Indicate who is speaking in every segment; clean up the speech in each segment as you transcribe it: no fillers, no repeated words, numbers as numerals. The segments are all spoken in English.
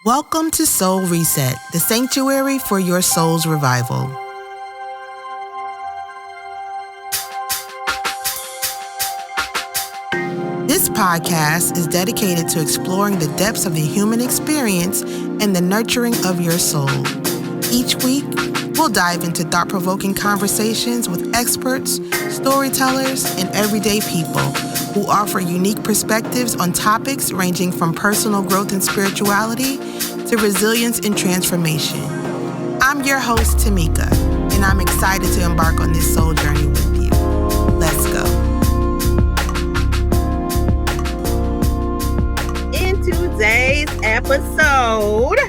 Speaker 1: Welcome to Soul Reset, the sanctuary for your soul's revival. This podcast is dedicated to exploring the depths of the human experience and the nurturing of your soul. Each week, we'll dive into thought-provoking conversations with experts, storytellers, and everyday people who offer unique perspectives on topics ranging from personal growth and spirituality to resilience and transformation. I'm your host, Tameeka, and I'm excited to embark on this soul journey with you. Let's go. In today's episode,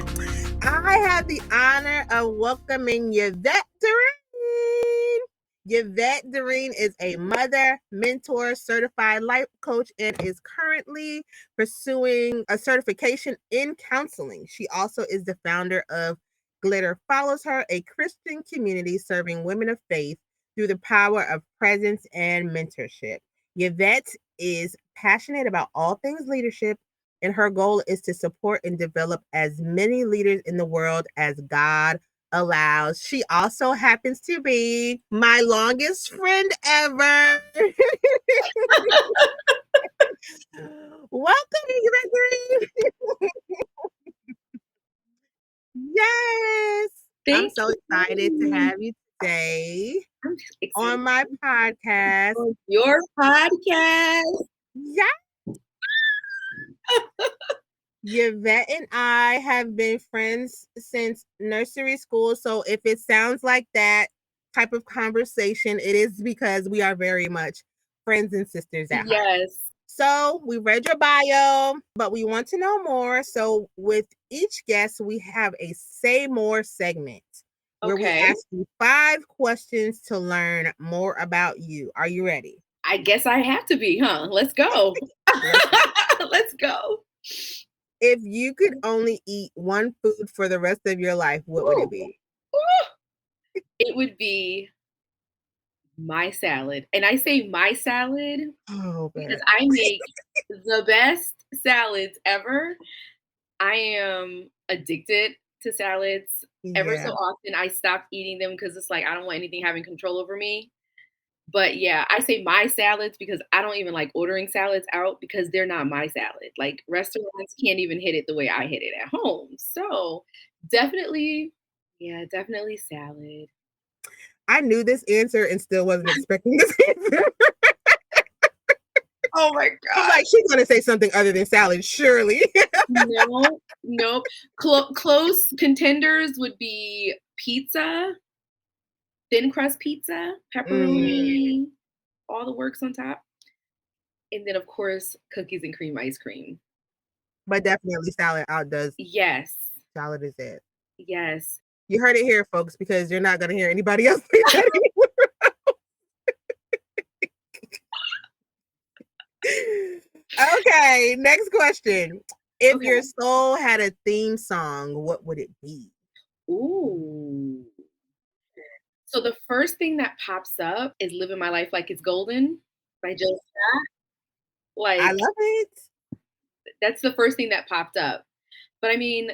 Speaker 1: I have the honor of welcoming Yevette Derene. Yevette Derene is a mother, mentor, certified life coach, and is currently pursuing a certification in counseling. She also is the founder of Glitter Follows Her, a Christian community serving women of faith through the power of presence and mentorship. Yevette is passionate about all things leadership, and her goal is to support and develop as many leaders in the world as God allows. She also happens to be my longest friend ever. Welcome, Gregory. Yes. I'm so excited to have you today on my podcast.
Speaker 2: Your podcast.
Speaker 1: Yeah. Yevette and I have been friends since nursery school. So if it sounds like that type of conversation, it is because we are very much friends and sisters at heart.
Speaker 2: Yes.
Speaker 1: So we read your bio, but we want to know more. So with each guest, we have a Say More segment where we ask you 5 questions to learn more about you. Are you ready?
Speaker 2: I guess I have to be, huh? Let's go. Let's go.
Speaker 1: If you could only eat one food for the rest of your life, what would it be?
Speaker 2: It would be my salad. And I say my salad because I make the best salads ever. I am addicted to salads. Ever so often, I stop eating them because it's like I don't want anything having control over me. But yeah, I say my salads because I don't even like ordering salads out because they're not my salad. Like restaurants can't even hit it the way I hit it at home. So definitely salad.
Speaker 1: I knew this answer and still wasn't expecting this answer.
Speaker 2: Oh my God.
Speaker 1: I'm like, she's going to say something other than salad, surely.
Speaker 2: No. Close contenders would be pizza. Thin crust pizza, pepperoni, all the works on top. And then, of course, cookies and cream ice cream.
Speaker 1: But definitely salad outdoes.
Speaker 2: Yes.
Speaker 1: Salad is it.
Speaker 2: Yes.
Speaker 1: You heard it here, folks, because you're not going to hear anybody else say that anymore. Okay, next question. If your soul had a theme song, what would it be?
Speaker 2: Ooh. So the first thing that pops up is Living My Life Like It's Golden by Joe Scott. Like,
Speaker 1: I love it.
Speaker 2: That's the first thing that popped up. But I mean,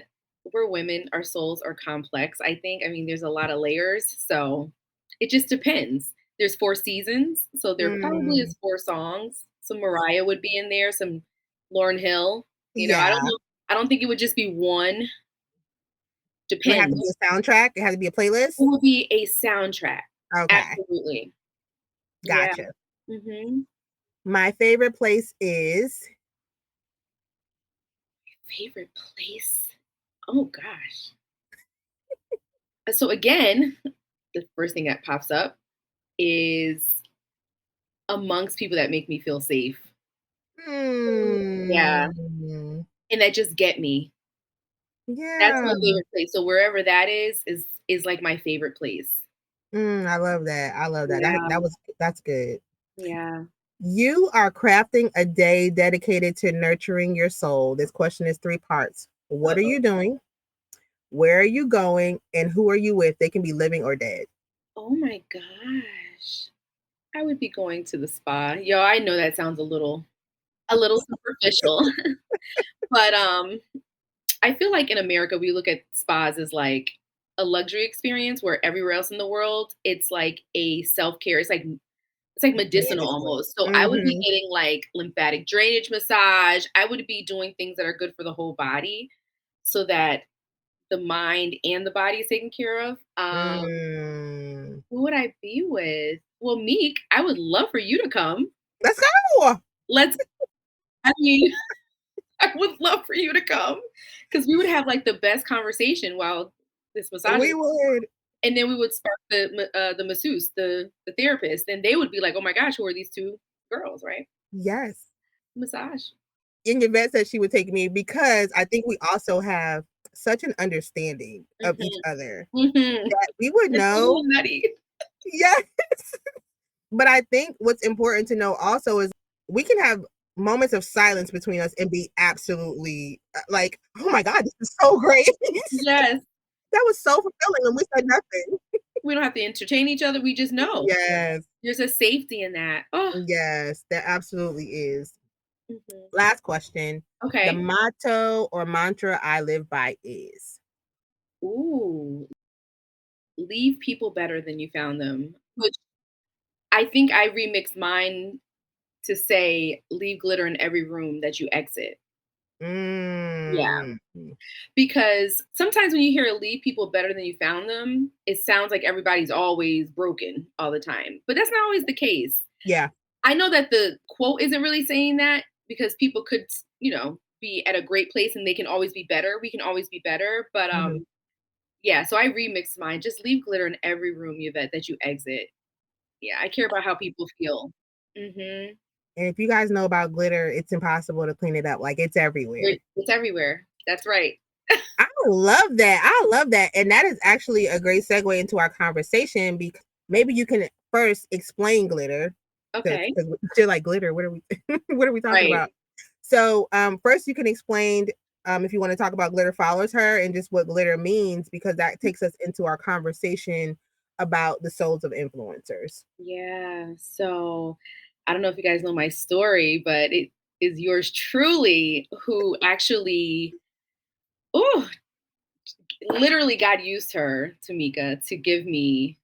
Speaker 2: we're women, our souls are complex, I think. I mean, there's a lot of layers. So it just depends. There's 4 seasons. So there probably is 4 songs. Some Mariah would be in there, some Lauryn Hill. You know, I don't think it would just be one. Depends.
Speaker 1: It has to be a soundtrack. It has to be a playlist.
Speaker 2: It will be a soundtrack.
Speaker 1: Okay.
Speaker 2: Absolutely.
Speaker 1: Gotcha.
Speaker 2: Yeah. Mm-hmm.
Speaker 1: My favorite place is.
Speaker 2: Favorite place? Oh gosh. So again, the first thing that pops up is amongst people that make me feel safe. Yeah. And that just get me.
Speaker 1: Yeah.
Speaker 2: That's my favorite place. So wherever that is like my favorite place.
Speaker 1: I love that. I love that.
Speaker 2: Yeah.
Speaker 1: That's good.
Speaker 2: Yeah.
Speaker 1: You are crafting a day dedicated to nurturing your soul. This question is 3 parts. What are you doing? Where are you going? And who are you with? They can be living or dead.
Speaker 2: Oh my gosh. I would be going to the spa. Yo, I know that sounds a little superficial. But I feel like in America, we look at spas as like a luxury experience where everywhere else in the world, it's like a self-care. It's like medicinal
Speaker 1: Mandatory.
Speaker 2: almost. So I would be
Speaker 1: Mhm.
Speaker 2: getting like lymphatic drainage massage. I would be doing things that are good for the whole body so that the mind and the body is taken care of.
Speaker 1: Mm.
Speaker 2: Who would I be with? Well, Meek, I would love for you to come.
Speaker 1: Let's go.
Speaker 2: Let's I mean, I would love for you to come because we would have like the best conversation while this massage is,
Speaker 1: We would.
Speaker 2: and then we would spark the masseuse, the therapist, and they would be like, "Oh my gosh, who are these two girls?" Right?
Speaker 1: Yes.
Speaker 2: Massage.
Speaker 1: And Yvette said she would take me because I think we also have such an understanding of each
Speaker 2: Mhm.
Speaker 1: other
Speaker 2: Mhm.
Speaker 1: that we would
Speaker 2: It's a
Speaker 1: know.
Speaker 2: little nutty.
Speaker 1: Yes. But I think what's important to know also is we can have moments of silence between us and be absolutely like, oh my God, this is so great.
Speaker 2: Yes.
Speaker 1: That was so fulfilling and we said nothing.
Speaker 2: We don't have to entertain each other. We just know.
Speaker 1: Yes.
Speaker 2: There's a safety in that. Oh.
Speaker 1: Yes, there absolutely is.
Speaker 2: Mhm.
Speaker 1: Last question. The
Speaker 2: Okay.
Speaker 1: motto or mantra I live by is.
Speaker 2: Ooh. Leave people better than you found them. Which I think I remixed mine to say, leave glitter in every room that you exit. Yeah.
Speaker 1: Mm.
Speaker 2: Because sometimes when you hear leave people better than you found them, it sounds like everybody's always broken all the time. But that's not always the case.
Speaker 1: Yeah.
Speaker 2: I know that the quote isn't really saying that because people could, be at a great place and they can always be better. We can always be better. But
Speaker 1: Mhm.
Speaker 2: yeah, so I remixed mine. Just leave glitter in every room, Yvette, that you exit. Yeah, I care about how people feel. Mhm.
Speaker 1: And if you guys know about glitter, it's impossible to clean it up. Like it's everywhere.
Speaker 2: It's everywhere. That's right.
Speaker 1: I love that. I love that. And that is actually a great segue into our conversation because maybe you can first explain glitter because
Speaker 2: Okay.
Speaker 1: you're like glitter. What are we what are we talking
Speaker 2: Right.
Speaker 1: about? So first you can explain if you want to talk about glitter follows her and just what glitter means because that takes us into our conversation about the souls of influencers.
Speaker 2: Yeah. So I don't know if you guys know my story, but it is yours truly who actually, oh, literally God used her, Tameeka, to give me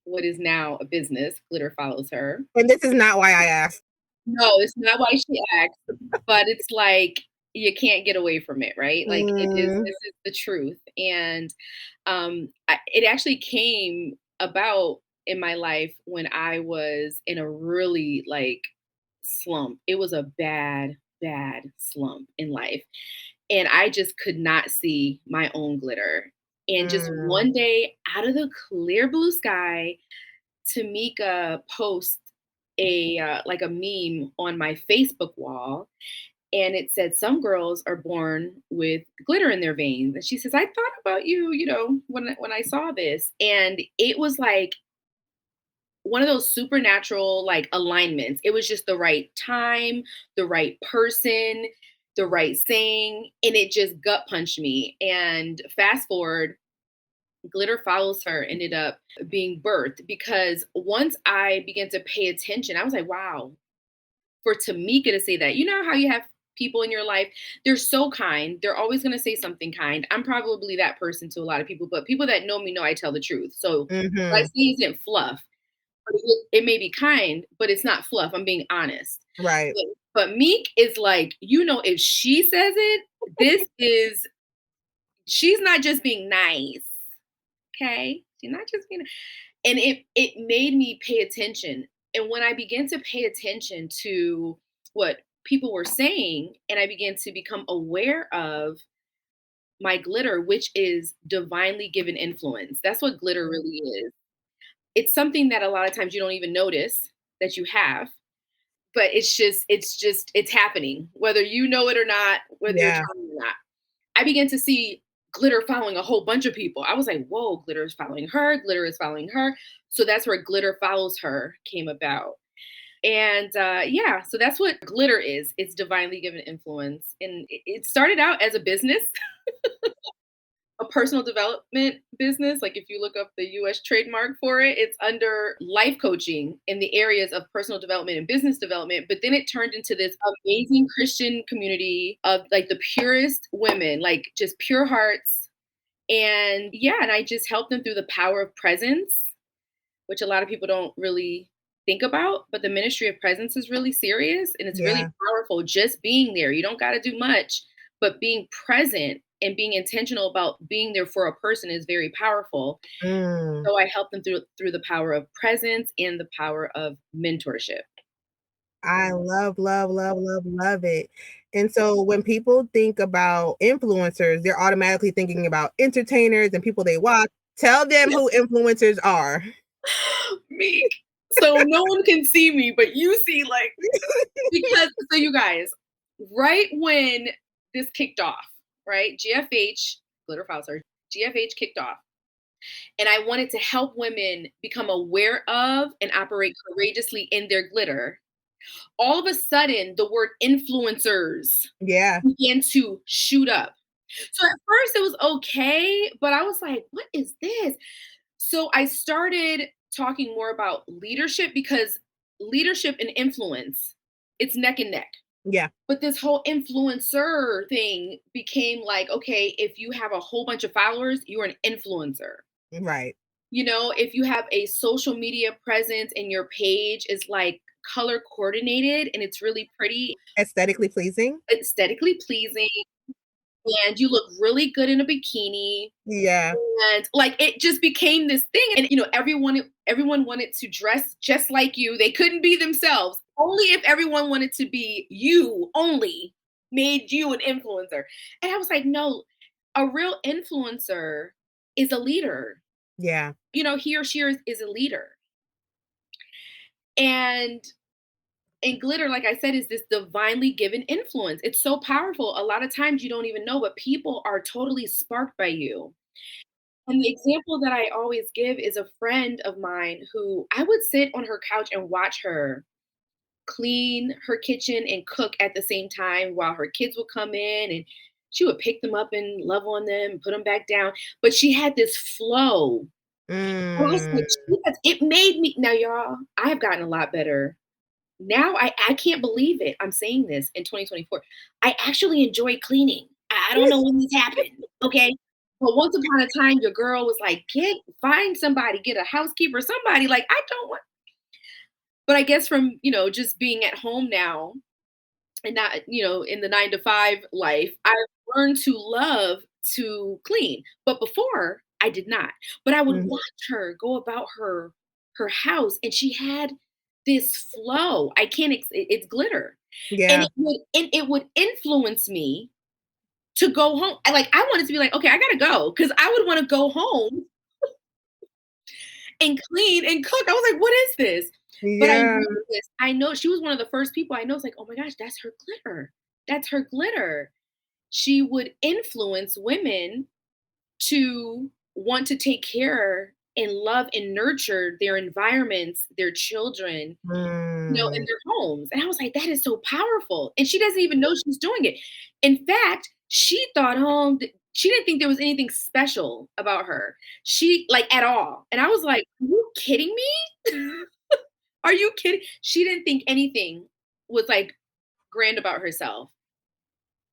Speaker 2: what is now a business. Glitter follows her.
Speaker 1: And this is not why I asked.
Speaker 2: No, it's not why she asked, but it's like you can't get away from it, right? Like
Speaker 1: Mm,
Speaker 2: this is the truth. And it actually came about in my life when I was in a really like slump. It was a bad, bad slump in life. And I just could not see my own glitter. And just
Speaker 1: mm,
Speaker 2: one day out of the clear blue sky, Tameeka posts like a meme on my Facebook wall, and it said some girls are born with glitter in their veins. And she says, "I thought about you, when I saw this." And it was like one of those supernatural like alignments. It was just the right time, the right person, the right saying, and it just gut punched me. And fast forward, Glitter Follows Her ended up being birthed because once I began to pay attention, I was like, wow, for Tameeka to say that, you know how you have people in your life, they're so kind. They're always going to say something kind. I'm probably that person to a lot of people, but people that know me know I tell the truth. So what I
Speaker 1: mhm.
Speaker 2: say isn't fluff. But it may be kind, but it's not fluff. I'm being honest.
Speaker 1: Right.
Speaker 2: But Meek is like, if she says it, she's not just being nice. Okay. She's not just being, and it made me pay attention. And when I began to pay attention to what people were saying, and I began to become aware of my glitter, which is divinely given influence. That's what glitter really is. It's something that a lot of times you don't even notice that you have, but it's happening, whether you know it or not, whether you're
Speaker 1: Yeah.
Speaker 2: trying or not. I began to see glitter following a whole bunch of people. I was like, whoa, glitter is following her, glitter is following her. So that's where Glitter Follows Her came about. And yeah, so that's what glitter is. It's divinely given influence. And it started out as a business. a personal development business. Like if you look up the US trademark for it, it's under life coaching in the areas of personal development and business development. But then it turned into this amazing Christian community of like the purest women, like just pure hearts. And yeah, and I just help them through the power of presence, which a lot of people don't really think about. But the ministry of presence is really serious and it's really
Speaker 1: Yeah.
Speaker 2: powerful just being there. You don't got to do much, but being present and being intentional about being there for a person is very powerful.
Speaker 1: Mm.
Speaker 2: So I help them through the power of presence and the power of mentorship.
Speaker 1: I love, love, love, love, love it. And so when people think about influencers, they're automatically thinking about entertainers and people they watch. Tell them who influencers are.
Speaker 2: Me. So no one can see me, but you see like because so you guys, right when this kicked off, right? GFH, glitter file search, GFH kicked off. And I wanted to help women become aware of and operate courageously in their glitter. All of a sudden, the word influencers
Speaker 1: Yeah,
Speaker 2: began to shoot up. So at first it was okay, but I was like, what is this? So I started talking more about leadership because leadership and influence, it's neck and neck.
Speaker 1: yeah,
Speaker 2: But this whole influencer thing became like, okay, if you have a whole bunch of followers, you're an influencer.
Speaker 1: right.
Speaker 2: You know, if you have a social media presence and your page is like color coordinated and it's really pretty,
Speaker 1: Aesthetically pleasing.
Speaker 2: aesthetically pleasing, and you look really good in a bikini,
Speaker 1: Yeah.
Speaker 2: and like it just became this thing. And you know, everyone wanted to dress just like you. They couldn't be themselves. Only if everyone wanted to be you only made you an influencer. And I was like, no, a real influencer is a leader.
Speaker 1: Yeah.
Speaker 2: You know, he or she is a leader. And glitter, like I said, is this divinely given influence. It's so powerful. A lot of times you don't even know, but people are totally sparked by you. And the example that I always give is a friend of mine who I would sit on her couch and watch her clean her kitchen and cook at the same time while her kids would come in, and she would pick them up and love on them and put them back down. But she had this flow. And I was
Speaker 1: Mm.
Speaker 2: like, it made me now, y'all, I have gotten a lot better. Now I can't believe it. I'm saying this in 2024. I actually enjoy cleaning. I don't know when this happened. Okay. But once upon a time, your girl was like, find somebody, get a housekeeper, somebody. Like, I don't want, but I guess from, you know, just being at home now and not, you know, in the 9 to 5 life, I learned to love to clean. But before I did not. But I would
Speaker 1: Mhm.
Speaker 2: watch her go about her house and she had this flow. I can't it's glitter. And
Speaker 1: Yeah.
Speaker 2: it would influence me to go home. I wanted to be like, okay, I gotta go. Cause I would want to go home and clean and cook. I was like, what is this? But I
Speaker 1: Yeah.
Speaker 2: noticed, I know she was one of the first people I know. It's like, oh my gosh, that's her glitter. That's her glitter. She would influence women to want to take care and love and nurture their environments, their children, you know, in
Speaker 1: Mm.
Speaker 2: their homes. And I was like, that is so powerful. And she doesn't even know she's doing it. In fact, she thought, she didn't think there was anything special about her. She like at all. And I was like, are you kidding me? Are you kidding? She didn't think anything was like grand about herself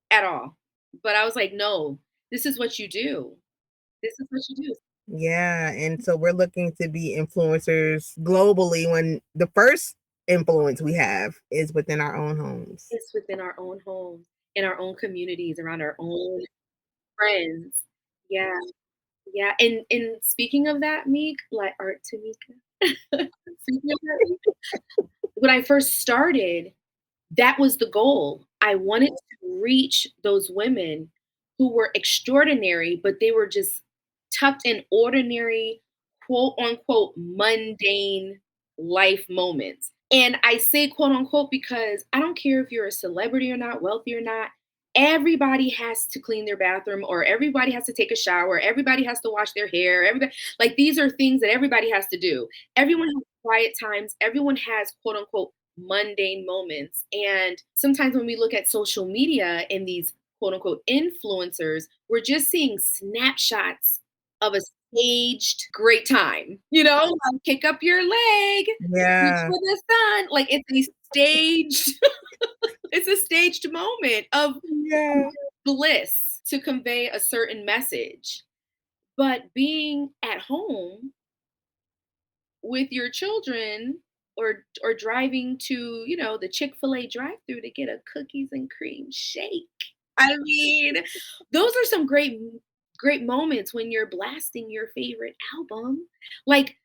Speaker 2: at all. But I was like, no, this is what you do. This is what you do.
Speaker 1: Yeah, and so we're looking to be influencers globally when the first influence we have is within our own homes.
Speaker 2: It's within our own home, in our own communities, around our own friends. Yeah, yeah. And speaking of that, Meek, like art Tameeka. Speaking of that, Meek, when I first started, that was the goal. I wanted to reach those women who were extraordinary, but they were just tucked in ordinary, quote unquote, mundane life moments. And I say quote unquote because I don't care if you're a celebrity or not, wealthy or not. Everybody has to clean their bathroom or everybody has to take a shower. Everybody has to wash their hair. Everybody, like these are things that everybody has to do. Everyone has quiet times. Everyone has quote unquote mundane moments. And sometimes when we look at social media and these quote unquote influencers, we're just seeing snapshots of a staged great time. Like, kick up your leg, reach
Speaker 1: Yeah.
Speaker 2: for the sun. Like, it's a staged, it's a staged moment of
Speaker 1: Yeah.
Speaker 2: bliss to convey a certain message. But being at home with your children, or driving to, the Chick-fil-A drive-through to get a cookies and cream shake. I mean, those are some great moments when you're blasting your favorite album. Like,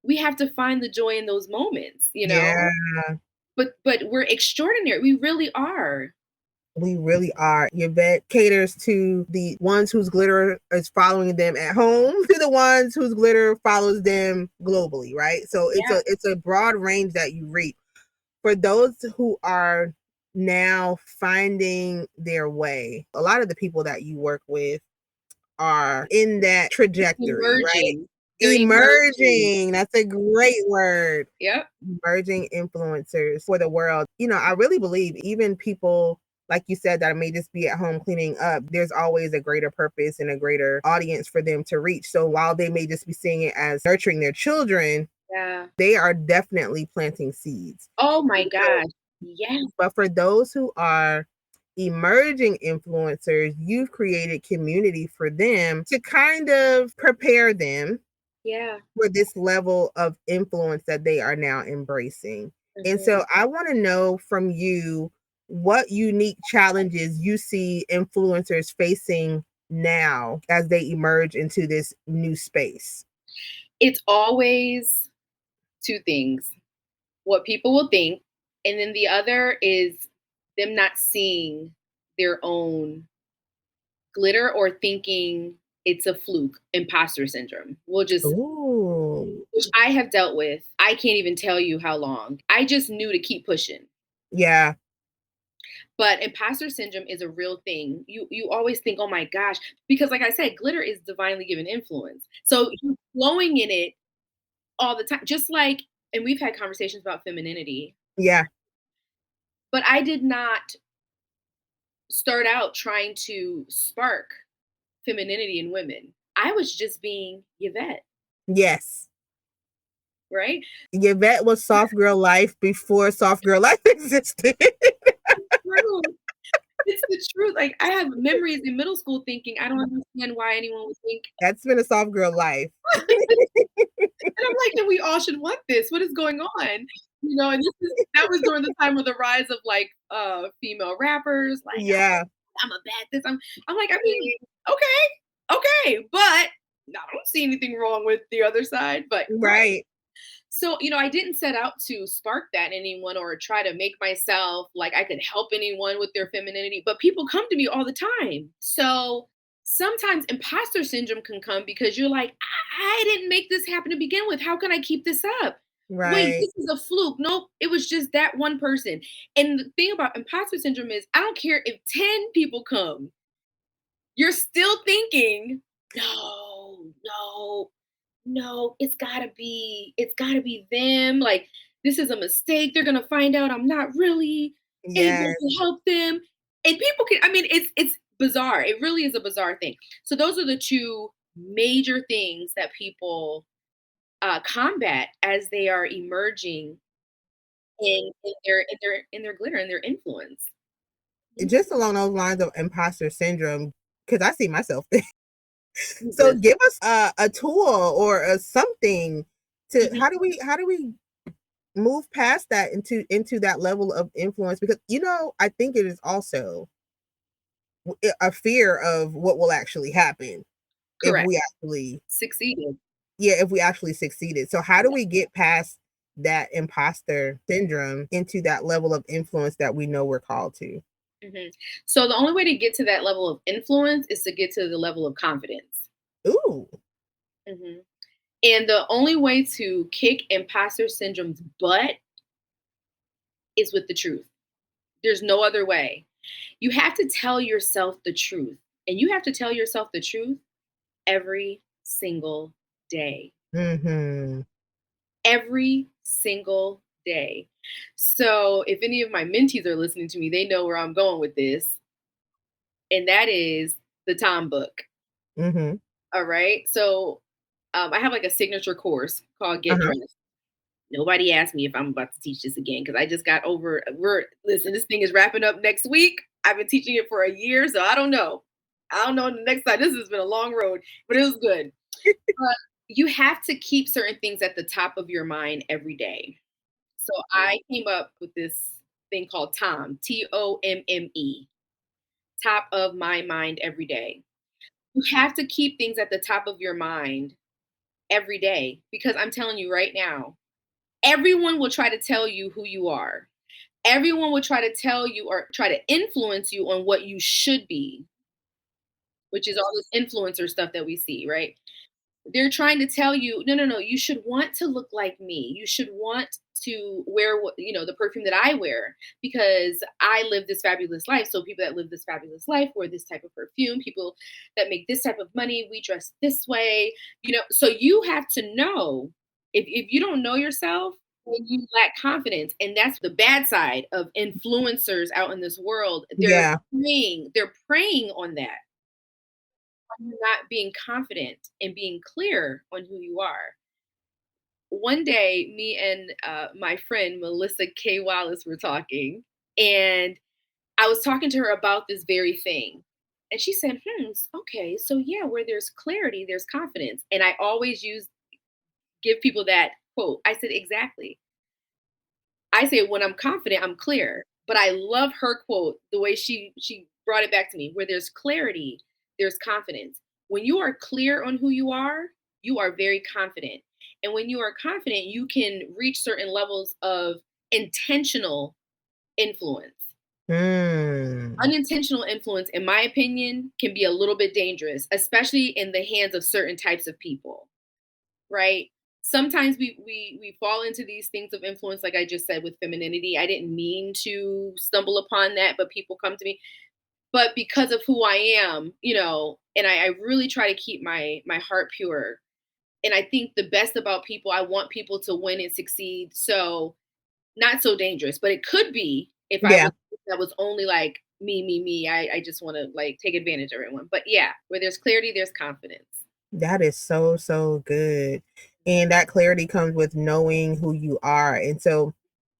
Speaker 2: we have to find the joy in those moments.
Speaker 1: Yeah.
Speaker 2: But we're extraordinary. We really are.
Speaker 1: We really are. Yvette caters to the ones whose glitter is following them at home to the ones whose glitter follows them globally, right? So
Speaker 2: Yeah.
Speaker 1: it's a broad range that you reach. For those who are now finding their way, a lot of the people that you work with are in that trajectory, right?
Speaker 2: Emerging. They're emerging.
Speaker 1: Emerging. That's a great word.
Speaker 2: Yep.
Speaker 1: Emerging influencers for the world. I really believe even people, like you said, that may just be at home cleaning up, there's always a greater purpose and a greater audience for them to reach. So while they may just be seeing it as nurturing their children,
Speaker 2: Yeah.
Speaker 1: they are definitely planting seeds.
Speaker 2: Oh my gosh. Yes.
Speaker 1: But for those who are emerging influencers, you've created community for them to kind of prepare them
Speaker 2: Yeah.
Speaker 1: for this level of influence that they are now embracing. And so I want to know from you what unique challenges you see influencers facing now as they emerge into this new space.
Speaker 2: It's always two things: what people will think, and then the other is them not seeing their own glitter, or thinking it's a fluke, imposter syndrome.
Speaker 1: Ooh.
Speaker 2: Which I have dealt with. I can't even tell you how long. I just knew to keep pushing.
Speaker 1: Yeah.
Speaker 2: But imposter syndrome is a real thing. You always think, oh my gosh, because like I said, glitter is divinely given influence. So you're flowing in it all the time. Just like, and we've had conversations about femininity.
Speaker 1: Yeah.
Speaker 2: But I did not start out trying to spark femininity in women. I was just being Yvette.
Speaker 1: Yes.
Speaker 2: Right?
Speaker 1: Yvette was soft girl life before soft girl life existed.
Speaker 2: True. It's the truth. Like, I have memories in middle school thinking, I don't understand why anyone would think.
Speaker 1: That's been a soft girl life.
Speaker 2: And I'm like, and we all should want this. What is going on? And that was during the time of the rise of like female rappers. Like,
Speaker 1: Yeah.
Speaker 2: I'm a bad this. I'm like, I mean, okay, but I don't see anything wrong with the other side. But
Speaker 1: Right.
Speaker 2: so, I didn't set out to spark that in anyone, or try to make myself like I could help anyone with their femininity, but people come to me all the time. So sometimes imposter syndrome can come because you're like, I didn't make this happen to begin with. How can I keep this up? Wait,
Speaker 1: Right.
Speaker 2: this is a fluke. Nope, it was just that one person. And the thing about imposter syndrome is, I don't care if 10 people come, you're still thinking, no, it's gotta be them. Like, this is a mistake. They're gonna find out I'm not really able
Speaker 1: Yes.
Speaker 2: to help them. And people can, I mean, it's bizarre. It really is a bizarre thing. So those are the two major things that people combat as they are emerging in their glitter and their influence.
Speaker 1: Just along those lines of imposter syndrome, because I see myself there. So
Speaker 2: Listen.
Speaker 1: give us a tool or a something to
Speaker 2: Mhm.
Speaker 1: how do we move past that into that level of influence, because I think it is also a fear of what will actually happen if
Speaker 2: Correct.
Speaker 1: we actually
Speaker 2: Succeeded.
Speaker 1: if we actually succeeded. So how do we get past that imposter syndrome into that level of influence that we know we're called to?
Speaker 2: Mhm. So the only way to get to that level of influence is to get to the level of confidence.
Speaker 1: Ooh.
Speaker 2: Mhm. And the only way to kick imposter syndrome's butt is with the truth. There's no other way. You have to tell yourself the truth. And you have to tell yourself the truth every single day.
Speaker 1: Mhm.
Speaker 2: Every single day. So if any of my mentees are listening to me, they know where I'm going with this. and that is the Tom book.
Speaker 1: Mm-hmm.
Speaker 2: All right. So I have like a signature course called Get
Speaker 1: Uh-huh.
Speaker 2: Dressed. Nobody asked me if I'm about to teach this again because I just got over. Listen, this thing is wrapping up next week. I've been teaching it for a year, so I don't know. I don't know the next time. This has been a long road, but it was good. But you have to keep certain things at the top of your mind every day. So I came up with this thing called TOMME, TOMME, top of my mind every day. You have to keep things at the top of your mind every day because I'm telling you right now, everyone will try to tell you who you are. Everyone will try to tell you or try to influence you on what you should be, which is all this influencer stuff that we see, right? They're trying to tell you, no, no, no, you should want to look like me. You should want to wear what, the perfume that I wear because I live this fabulous life. So people that live this fabulous life wear this type of perfume. People that make this type of money, we dress this way, So you have to know if you don't know yourself, then you lack confidence. And that's the bad side of influencers out in this world.
Speaker 1: Yeah.
Speaker 2: They're preying on that you not being confident and being clear on who you are. One day, me and my friend Melissa K. Wallace were talking, and I was talking to her about this very thing. And she said, okay, so yeah, where there's clarity, there's confidence. And I always give people that quote. I said, exactly. I say, when I'm confident, I'm clear. But I love her quote, the way she brought it back to me. Where there's clarity, there's confidence. When you are clear on who you are very confident. And when you are confident, you can reach certain levels of intentional influence. Unintentional influence, in my opinion, can be a little bit dangerous, especially in the hands of certain types of people, right? Sometimes we fall into these things of influence, like I just said with femininity. I didn't mean to stumble upon that, but people come to me. But because of who I am, and I really try to keep my heart pure. And I think the best about people, I want people to win and succeed. So not so dangerous, but it could be if
Speaker 1: Yeah.
Speaker 2: that was only like me. I just want to like take advantage of everyone. But yeah, where there's clarity, there's confidence.
Speaker 1: That is so, so good. And that clarity comes with knowing who you are. And so,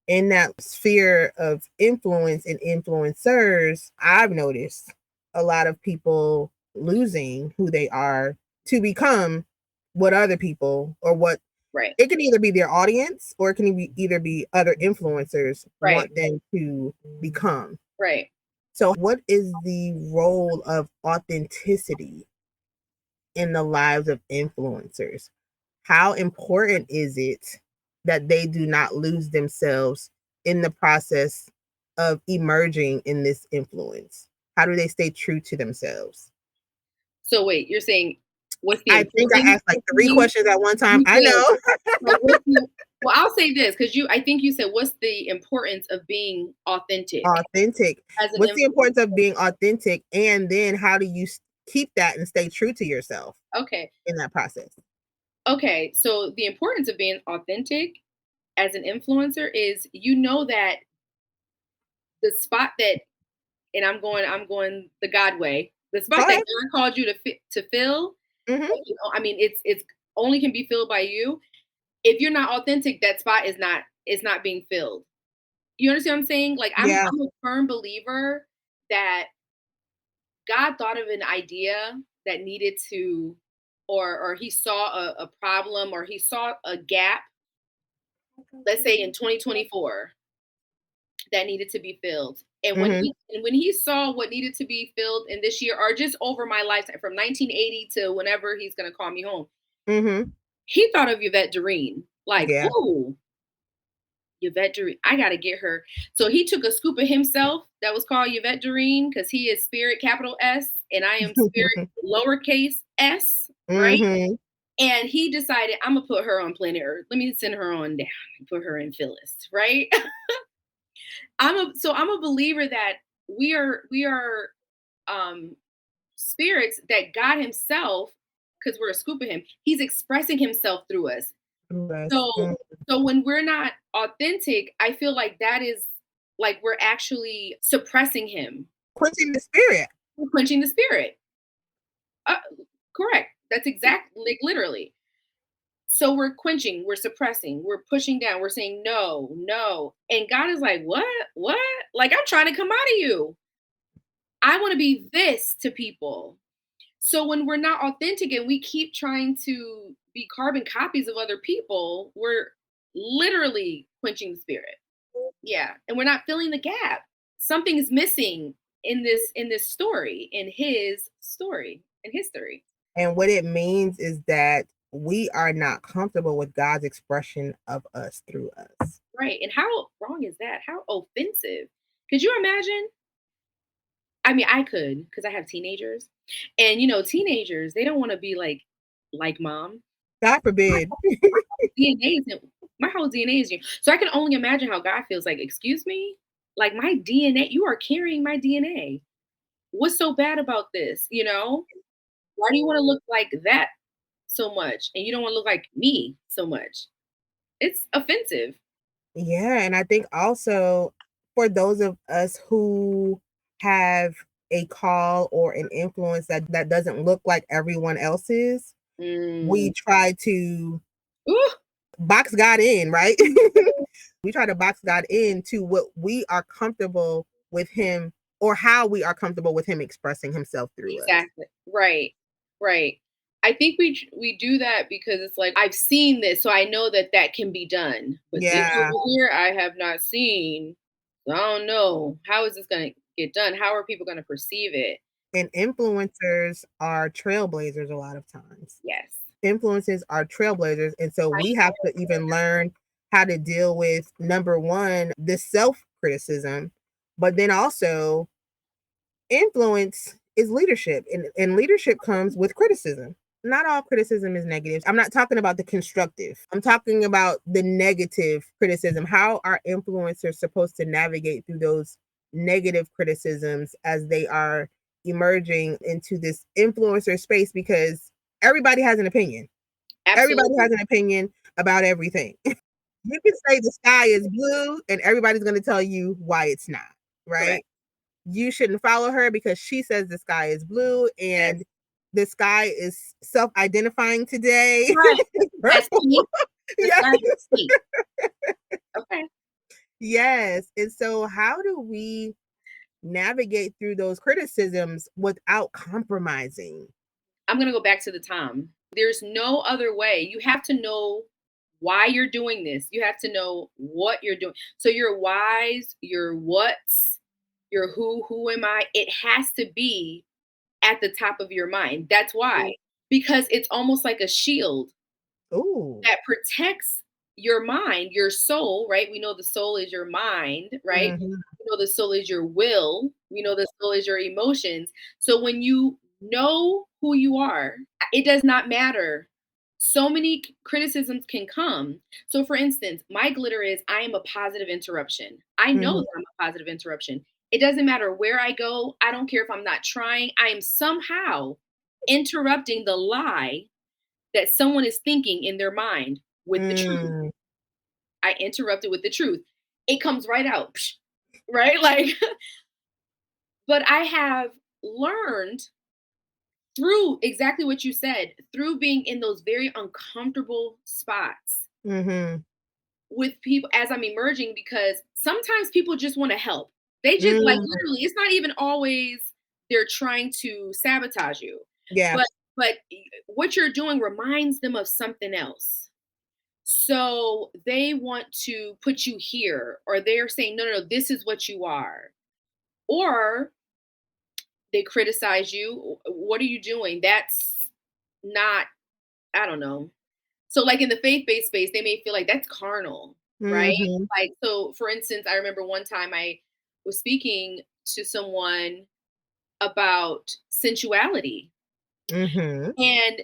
Speaker 1: in that sphere of influence and influencers, I've noticed a lot of people losing who they are to become what other people or what
Speaker 2: Right.
Speaker 1: it can either be their audience or it can either be other influencers want them to become.
Speaker 2: Right.
Speaker 1: So, what is the role of authenticity in the lives of influencers? How important is it that they do not lose themselves in the process of emerging in this influence? How do they stay true to themselves?
Speaker 2: So wait, you're saying what's the
Speaker 1: I think I
Speaker 2: importance
Speaker 1: asked like
Speaker 2: of
Speaker 1: 3
Speaker 2: being
Speaker 1: questions at one time.
Speaker 2: you
Speaker 1: I
Speaker 2: did.
Speaker 1: know.
Speaker 2: Like, well, I'll say this because I think you said what's the importance of being authentic
Speaker 1: Authentic.
Speaker 2: as an
Speaker 1: What's the
Speaker 2: influencer?
Speaker 1: importance of being authentic? And then how do you keep that and stay true to yourself
Speaker 2: Okay.
Speaker 1: in that process?
Speaker 2: Okay. So the importance of being authentic as an influencer is that the spot that and I'm going the God way. The
Speaker 1: Go
Speaker 2: spot that
Speaker 1: ahead.
Speaker 2: God called you to fill,
Speaker 1: Mhm.
Speaker 2: I mean, it's only can be filled by you. If you're not authentic, that spot is not being filled. You understand what I'm saying? Like
Speaker 1: Yeah.
Speaker 2: I'm a firm believer that God thought of an idea that needed to, or he saw a problem, or he saw a gap, let's say in 2024, that needed to be filled. And
Speaker 1: Mhm.
Speaker 2: when he saw what needed to be filled in this year, or just over my lifetime, from 1980 to whenever he's gonna call me home,
Speaker 1: Mhm.
Speaker 2: he thought of Yvette Derene. Like,
Speaker 1: Yeah.
Speaker 2: oh, Yvette Derene, I gotta get her. So he took a scoop of himself that was called Yvette Derene because he is spirit capital S and I am spirit lowercase s, right?
Speaker 1: Mhm.
Speaker 2: And he decided I'm gonna put her on planet Earth. Let me send her on down and put her in Phyllis, right? I'm a believer that we are um spirits that God himself, because we're a scoop of him, he's expressing himself through us.
Speaker 1: Yes.
Speaker 2: So so when we're not authentic, I feel like that is like we're actually suppressing him.
Speaker 1: Quenching the spirit.
Speaker 2: We're quenching the spirit. Uh, correct. That's exact, like literally. So we're quenching, we're suppressing, we're pushing down, we're saying no, no. And God is like, what? What? Like, I'm trying to come out of you. I want to be this to people. So when we're not authentic and we keep trying to be carbon copies of other people, we're literally quenching the spirit. Yeah. And we're not filling the gap. Something is missing in this story, in his story, in history.
Speaker 1: And what it means is that we are not comfortable with God's expression of us through us.
Speaker 2: Right. And how wrong is that? How offensive. Could you imagine? I mean, I could because I have teenagers. And teenagers, they don't want to be like mom.
Speaker 1: God forbid.
Speaker 2: DNA is in my whole DNA is you. So I can only imagine how God feels like, excuse me? Like my DNA, you are carrying my DNA. What's so bad about this? Why do you want to look like that so much? And you don't want to look like me so much. It's offensive.
Speaker 1: Yeah, and I think also for those of us who have a call or an influence that doesn't look like everyone else's, we
Speaker 2: Mm.
Speaker 1: try to
Speaker 2: Ooh.
Speaker 1: box God in, right? We try to box God into what we are comfortable with him or how we are comfortable with him expressing himself through us.
Speaker 2: Exactly. Right. Right. I think we do that because it's like I've seen this, so I know that that can be done. But this
Speaker 1: Yeah.
Speaker 2: over here, I have not seen. So I don't know. How is this going to get done? How are people going to perceive it?
Speaker 1: And influencers are trailblazers a lot of times.
Speaker 2: Yes.
Speaker 1: Influences are trailblazers. And so we have to even learn how to deal with number one, the self criticism, but then also influence is leadership. And leadership comes with criticism. Not all criticism is negative. I'm not talking about the constructive. I'm talking about the negative criticism. How are influencers supposed to navigate through those negative criticisms as they are emerging into this influencer space? Because everybody has an opinion. Everybody
Speaker 2: Absolutely.
Speaker 1: has an opinion about everything. You can say the sky is blue, and everybody's going to tell you why it's not,
Speaker 2: Correct.
Speaker 1: right? You shouldn't follow her because she says the sky is blue
Speaker 2: Yes.
Speaker 1: and the sky is self-identifying today.
Speaker 2: Right. As
Speaker 1: Purple.
Speaker 2: pink. The
Speaker 1: Yes.
Speaker 2: sky is pink. Okay.
Speaker 1: Yes. And so how do we navigate through those criticisms without compromising?
Speaker 2: I'm going to go back to the Tom. There's no other way. You have to know why you're doing this. You have to know what you're doing. So your whys, your what's, your who am I? It has to be at the top of your mind. That's why. Because it's almost like a shield
Speaker 1: Ooh.
Speaker 2: that protects your mind, your soul, right? We know the soul is your mind, right?
Speaker 1: Mhm.
Speaker 2: We know the soul is your will. We know the soul is your emotions. So when you know who you are, it does not matter. So many criticisms can come. So, for instance, my glitter is I am a positive interruption. I know
Speaker 1: Mhm.
Speaker 2: that I'm a positive interruption. It doesn't matter where I go. I don't care if I'm not trying. I am somehow interrupting the lie that someone is thinking in their mind with the truth.
Speaker 1: Mm.
Speaker 2: I interrupted with the truth. It comes right out, right? Like, but I have learned through exactly what you said, through being in those very uncomfortable spots
Speaker 1: Mhm.
Speaker 2: with people as I'm emerging, because sometimes people just want to help. They just like
Speaker 1: Mm.
Speaker 2: literally, it's not even always they're trying to sabotage you.
Speaker 1: Yeah.
Speaker 2: But what you're doing reminds them of something else. So they want to put you here, or they're saying, no, no, no, this is what you are. Or they criticize you. What are you doing? That's not, I don't know. So, like in the faith based space, they may feel like that's carnal, right?
Speaker 1: Mhm.
Speaker 2: Like, so for instance, I remember one time I was speaking to someone about sensuality.
Speaker 1: Mhm.
Speaker 2: And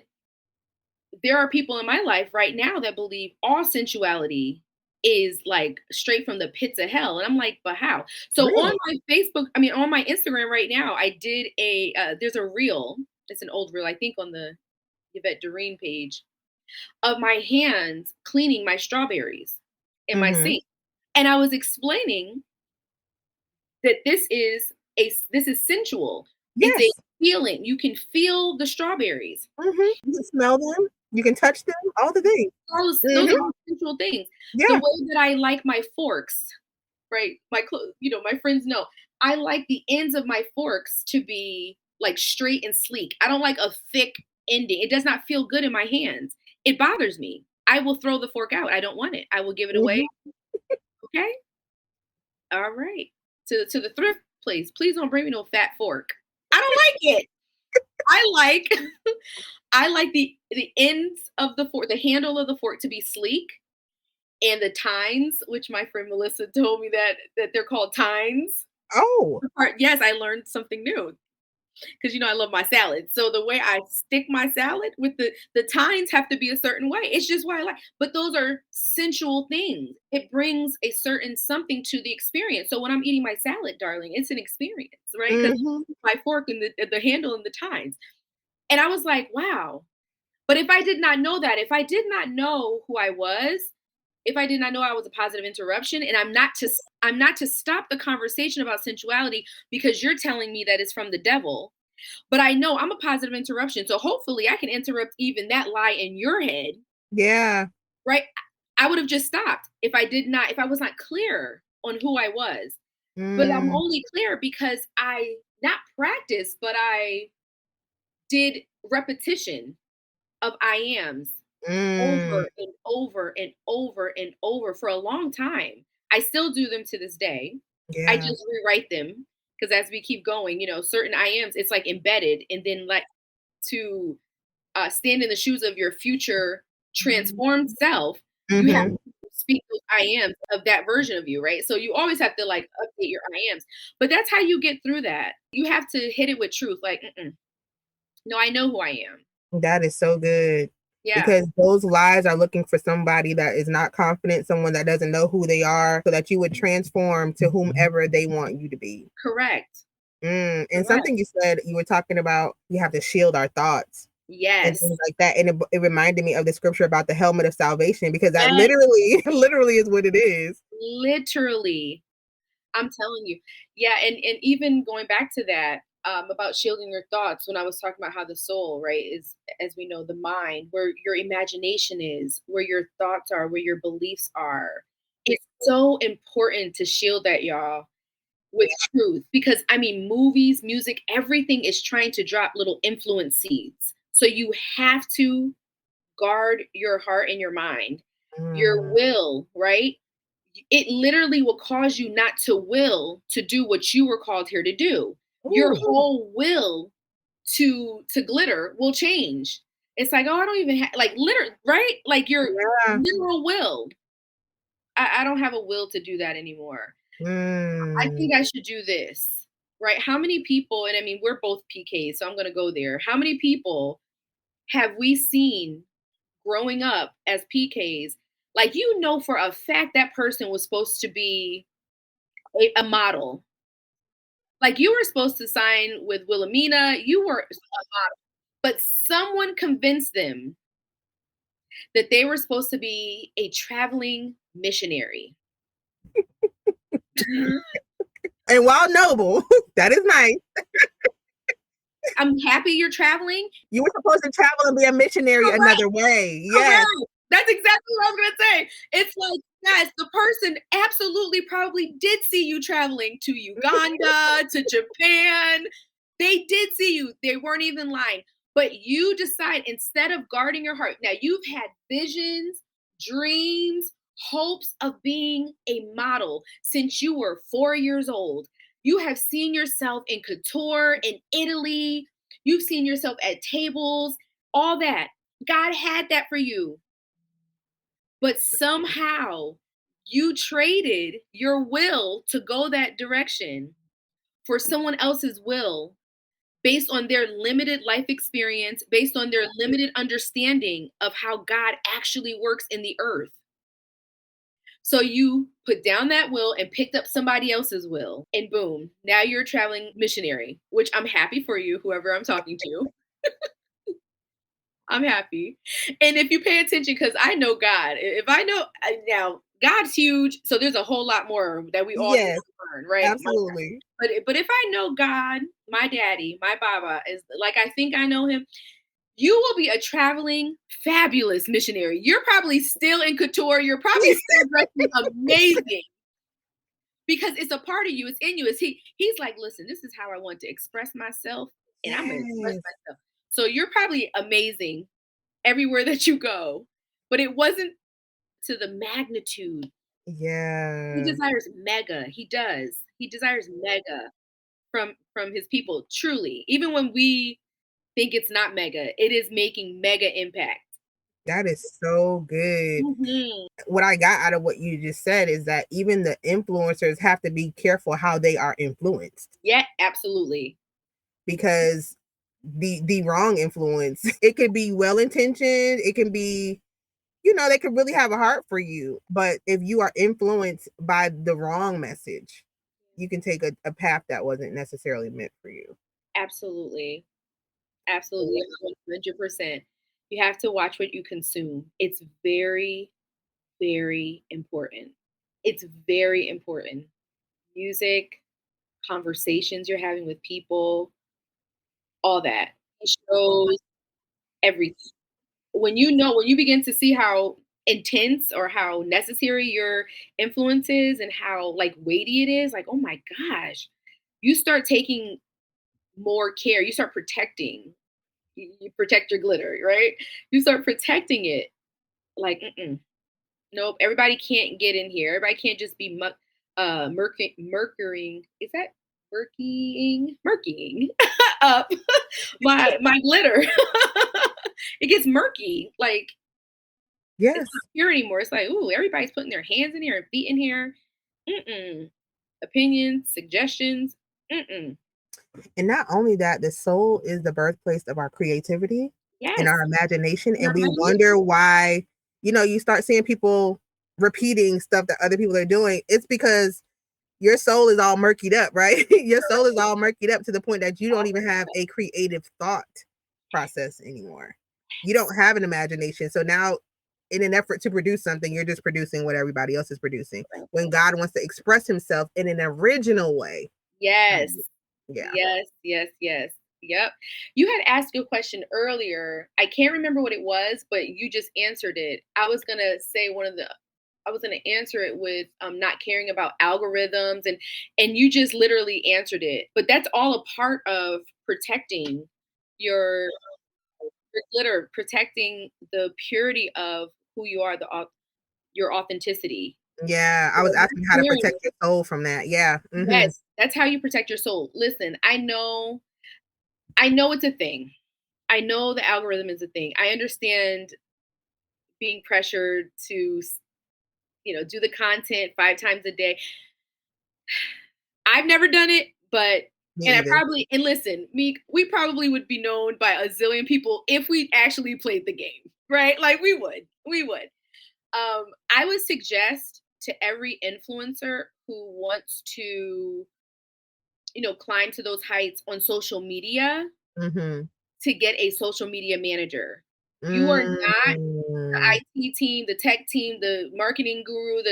Speaker 2: there are people in my life right now that believe all sensuality is like straight from the pits of hell. And I'm like, but how? So on
Speaker 1: Really?
Speaker 2: my Facebook, I mean, on my Instagram right now, I did there's a reel. It's an old reel, I think on the Yevette Derene page of my hands cleaning my strawberries in my
Speaker 1: Mhm.
Speaker 2: sink. And I was explaining that this is sensual. It's a
Speaker 1: Yes.
Speaker 2: feeling. You can feel the strawberries.
Speaker 1: You can smell them. You can touch them. All the things.
Speaker 2: Those
Speaker 1: Mhm.
Speaker 2: are all sensual things. The
Speaker 1: Yeah.
Speaker 2: way that I like my forks, right? My friends know I like the ends of my forks to be like straight and sleek. I don't like a thick ending. It does not feel good in my hands. It bothers me. I will throw the fork out. I don't want it. I will give it away.
Speaker 1: Mhm.
Speaker 2: Okay. All right. To the thrift place. Please don't bring me no fat fork. I don't like it. I like I like the ends of the fork, the handle of the fork to be sleek, and the tines, which my friend Melissa told me that they're called tines.
Speaker 1: Oh.
Speaker 2: Yes, I learned something new because I love my salad. So the way I stick my salad with the tines have to be a certain way. It's just why I like. But those are sensual things. It brings a certain something to the experience. So when I'm eating my salad, darling, it's an experience, right? Because
Speaker 1: Mhm.
Speaker 2: my fork and the handle and the tines. And I was like, wow. But if I did not know that, if I did not know who I was, if I did not know I was a positive interruption, and I'm not to stop the conversation about sensuality because you're telling me that it's from the devil, but I know I'm a positive interruption. So hopefully I can interrupt even that lie in your head,
Speaker 1: Yeah.
Speaker 2: right? I would have just stopped if I was not clear on who I was. But I'm
Speaker 1: Mm.
Speaker 2: only clear because I not practiced, but I did repetition of I ams
Speaker 1: Mm.
Speaker 2: over and over and over and over for a long time. I still do them to this day. I
Speaker 1: Yeah.
Speaker 2: just rewrite them because as we keep going, certain I ams, it's like embedded, and then like to stand in the shoes of your future transformed self, you have
Speaker 1: Mhm.
Speaker 2: to speak those I ams of that version of you, right? So you always have to like update your I ams, but that's how you get through that. You have to hit it with truth, like, no, I know who I am.
Speaker 1: That is so good
Speaker 2: Yeah,
Speaker 1: because those lies are looking for somebody that is not confident, someone that doesn't know who they are, so that you would transform to whomever they want you to be.
Speaker 2: correct.
Speaker 1: And
Speaker 2: Correct.
Speaker 1: something you said, you were talking about we have to shield our thoughts and
Speaker 2: Yes.
Speaker 1: things like that. And it reminded me of the scripture about the helmet of salvation because that
Speaker 2: Yes,
Speaker 1: literally, literally is what it is.
Speaker 2: literally. I'm telling you. Yeah, and even going back to that, about shielding your thoughts, when I was talking about how the soul, right, is, as we know, the mind, where your imagination is, where your thoughts are, where your beliefs are. It's so important to shield that, y'all, with truth. Because I mean, movies, music, everything is trying to drop little influence seeds. So you have to guard your heart and your mind, your
Speaker 1: Mm.
Speaker 2: will, right? It literally will cause you not to will to do what you were called here to do. Your
Speaker 1: Ooh,
Speaker 2: whole will to glitter will change. It's like, oh, I don't even have like litter, right? Like your
Speaker 1: yeah.
Speaker 2: literal will. I don't have a will to do that anymore. I
Speaker 1: Mm.
Speaker 2: think I should do this, right? How many people, and I mean, we're both PKs, so I'm going to go there. How many people have we seen growing up as PKs, like for a fact that person was supposed to be a model. Like you were supposed to sign with Wilhelmina, you were a model, but someone convinced them that they were supposed to be a traveling missionary.
Speaker 1: And while noble, that is nice.
Speaker 2: I'm happy you're traveling.
Speaker 1: You were supposed to travel and be a missionary
Speaker 2: Correct.
Speaker 1: another way. Yes.
Speaker 2: Correct. That's exactly what I was gonna say. It's like, yes, the person absolutely probably did see you traveling to Uganda, to Japan. They did see you. They weren't even lying. But you decide instead of guarding your heart. Now you've had visions, dreams, hopes of being a model since you were 4 years old. You have seen yourself in couture in Italy. You've seen yourself at tables, all that. God had that for you. But somehow you traded your will to go that direction for someone else's will based on their limited life experience, based on their limited understanding of how God actually works in the earth. So you put down that will and picked up somebody else's will, and boom, now you're a traveling missionary, which I'm happy for you, whoever I'm talking to. I'm happy. And if you pay attention, because I know God, if I know now, God's huge, so there's a whole lot more that we all need
Speaker 1: Yes.
Speaker 2: to learn, right?
Speaker 1: Absolutely.
Speaker 2: But if I know God, my daddy, my Baba is like I think I know him, you will be a traveling fabulous missionary. You're probably still in couture. You're probably still dressing amazing because it's a part of you. It's in you. He's like, listen, this is how I want to express myself, and I'm going to express
Speaker 1: Yes.
Speaker 2: myself. So you're probably amazing everywhere that you go, but it wasn't to the magnitude. He
Speaker 1: Yeah.
Speaker 2: desires mega. He does. He desires mega from his people. Truly, even when we think it's not mega, it is making mega impact.
Speaker 1: That is so good.
Speaker 2: Mhm.
Speaker 1: What I got out of what you just said is that even the influencers have to be careful how they are influenced,
Speaker 2: Yeah, absolutely.
Speaker 1: because the wrong influence, it could be well intentioned, it can be, they could really have a heart for you, but if you are influenced by the wrong message, you can take a path that wasn't necessarily meant for you.
Speaker 2: Absolutely. Absolutely. 100%. You have to watch what you consume. It's very, very important. It's very important. Music, conversations you're having with people, all that. Shows, everything. When you begin to see how intense or how necessary your influence is and how like weighty it is, like, oh my gosh, you start taking more care. You start protecting. You protect your glitter, right? You start protecting it. Like, nope. Everybody can't get in here. Everybody can't just be mercurying. Is that murkying up my glitter? It gets murky. Like it's
Speaker 1: Yes.
Speaker 2: not pure anymore. It's like, ooh, everybody's putting their hands in here and feet in here. Mm-mm. Opinions, suggestions. Mm-mm.
Speaker 1: And not only that, the soul is the birthplace of our creativity and
Speaker 2: Yes.
Speaker 1: our imagination.
Speaker 2: Your
Speaker 1: And we
Speaker 2: imagination.
Speaker 1: wonder why, you start seeing people repeating stuff that other people are doing. It's because your soul is all murkied up, right? Your soul is all murkied up to the point that you don't even have a creative thought process anymore. You don't have an imagination. So now, in an effort to produce something, you're just producing what everybody else is producing. When God wants to express himself in an original way.
Speaker 2: Yes.
Speaker 1: Yeah.
Speaker 2: Yes, yes, yes. Yep. You had asked a question earlier. I can't remember what it was, but you just answered it. I was gonna answer it with not caring about algorithms and you just literally answered it. But that's all a part of protecting your your glitter, protecting the purity of who you are, your authenticity.
Speaker 1: Yeah, I
Speaker 2: So
Speaker 1: was asking how to
Speaker 2: clearing.
Speaker 1: protect your soul from that. Yeah. Mhm.
Speaker 2: Yes, that's how you protect your soul. Listen, I know it's a thing. I know the algorithm is a thing. I understand being pressured to, do the content 5 times a day. I've never done it, but
Speaker 1: Me
Speaker 2: and I
Speaker 1: either.
Speaker 2: probably and listen, we probably would be known by a zillion people if we actually played the game, right? Like we would. We would. I would suggest to every influencer who wants to, climb to those heights on social media
Speaker 1: Mhm.
Speaker 2: to get a social media manager. You are not the
Speaker 1: Mm.
Speaker 2: IT team, the tech team, the marketing guru,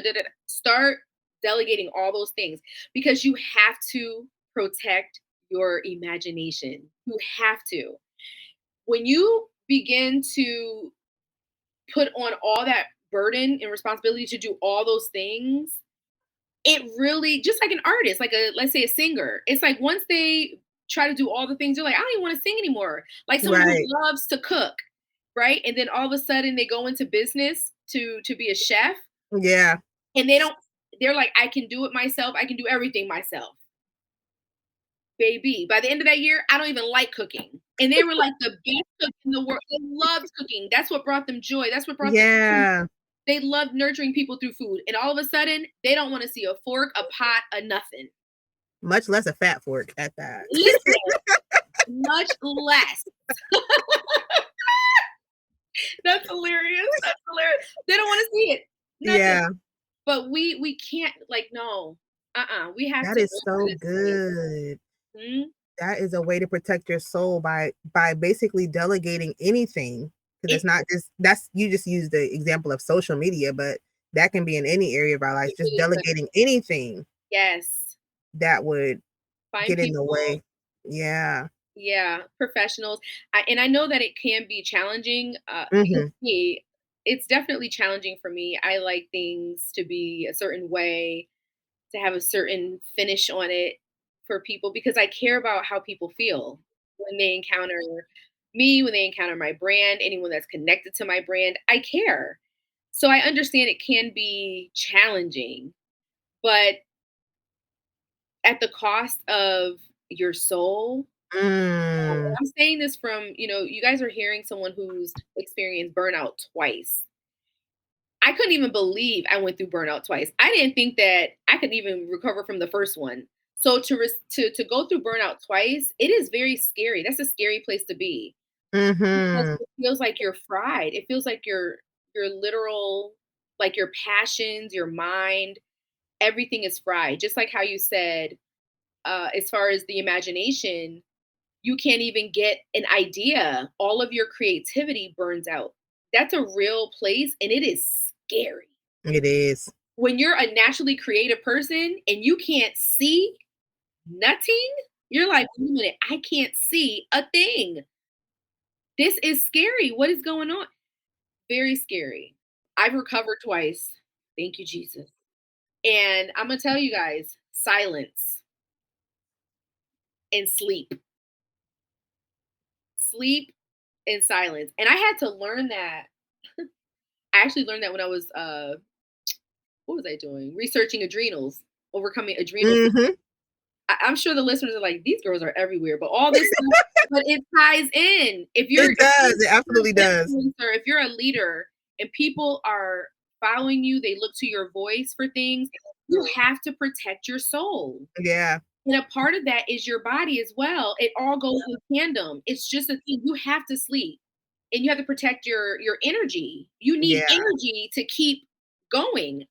Speaker 2: start delegating all those things because you have to protect your imagination. You have to. When you begin to put on all that burden and responsibility to do all those things, it really just like an artist, like let's say a singer. It's like once they try to do all the things, they're like, I don't even want to sing anymore. Like someone who
Speaker 1: Right.
Speaker 2: loves to cook, right? And then all of a sudden they go into business to be a chef
Speaker 1: Yeah.
Speaker 2: and they're like, I can do it myself, I can do everything myself. Baby, by the end of that year, I don't even like cooking. And they were like the best cook in the world. They loved cooking. That's what brought them joy. That's what brought them food.
Speaker 1: Yeah.
Speaker 2: They loved nurturing people through food. And all of a sudden, they don't want to see a fork, a pot, a nothing.
Speaker 1: Much less a fat fork at that.
Speaker 2: Listen, much less. That's hilarious. That's hilarious. They don't want to see it. Nothing.
Speaker 1: Yeah.
Speaker 2: But we can't like no. We have
Speaker 1: That
Speaker 2: to
Speaker 1: is
Speaker 2: go through
Speaker 1: so
Speaker 2: this space.
Speaker 1: good.
Speaker 2: Mhm.
Speaker 1: That is a way to protect your soul by basically delegating anything, because
Speaker 2: It
Speaker 1: it's not just that's you just use the example of social media, but that can be in any area of our lives,
Speaker 2: it
Speaker 1: just
Speaker 2: really could.
Speaker 1: delegating anything.
Speaker 2: Yes.
Speaker 1: that would
Speaker 2: Find
Speaker 1: get in the
Speaker 2: people,
Speaker 1: way. Yeah.
Speaker 2: yeah, professionals. And I know that it can be challenging.
Speaker 1: Mhm.
Speaker 2: It's definitely challenging for me. I like things to be a certain way, to have a certain finish on it for people because I care about how people feel when they encounter me, when they encounter my brand, anyone that's connected to my brand. I care. So I understand it can be challenging, but at the cost of your soul.
Speaker 1: Mm.
Speaker 2: I'm saying this from, you guys are hearing someone who's experienced burnout twice. I couldn't even believe I went through burnout twice. I didn't think that I could even recover from the first one. So to go through burnout twice, it is very scary. That's a scary place to be because
Speaker 1: Mhm.
Speaker 2: it feels like you're fried. It feels like your literal, like your passions, your mind, everything is fried. Just like how you said, as far as the imagination, you can't even get an idea. All of your creativity burns out. That's a real place and it is scary.
Speaker 1: It is.
Speaker 2: When you're a naturally creative person and you can't see nothing, you're like, wait a minute, I can't see a thing. This is scary. What is going on? Very scary. I've recovered twice. Thank you, Jesus. And I'm going to tell you guys, silence and sleep. Sleep and silence. And I had to learn that. I actually learned that when I was what was I doing? Researching adrenals, overcoming adrenal.
Speaker 1: Mhm.
Speaker 2: I'm sure the listeners are like, these girls are everywhere, but all this stuff, but it ties in.
Speaker 1: It does. It
Speaker 2: If you're
Speaker 1: absolutely
Speaker 2: an
Speaker 1: does.
Speaker 2: influencer, if you're a leader and people are following you, they look to your voice for things, you have to protect your soul.
Speaker 1: Yeah.
Speaker 2: And a part of that is your body as well. It all goes in tandem. It's just a thing. You have to sleep and you have to protect your energy. You need
Speaker 1: Yeah.
Speaker 2: energy to keep going.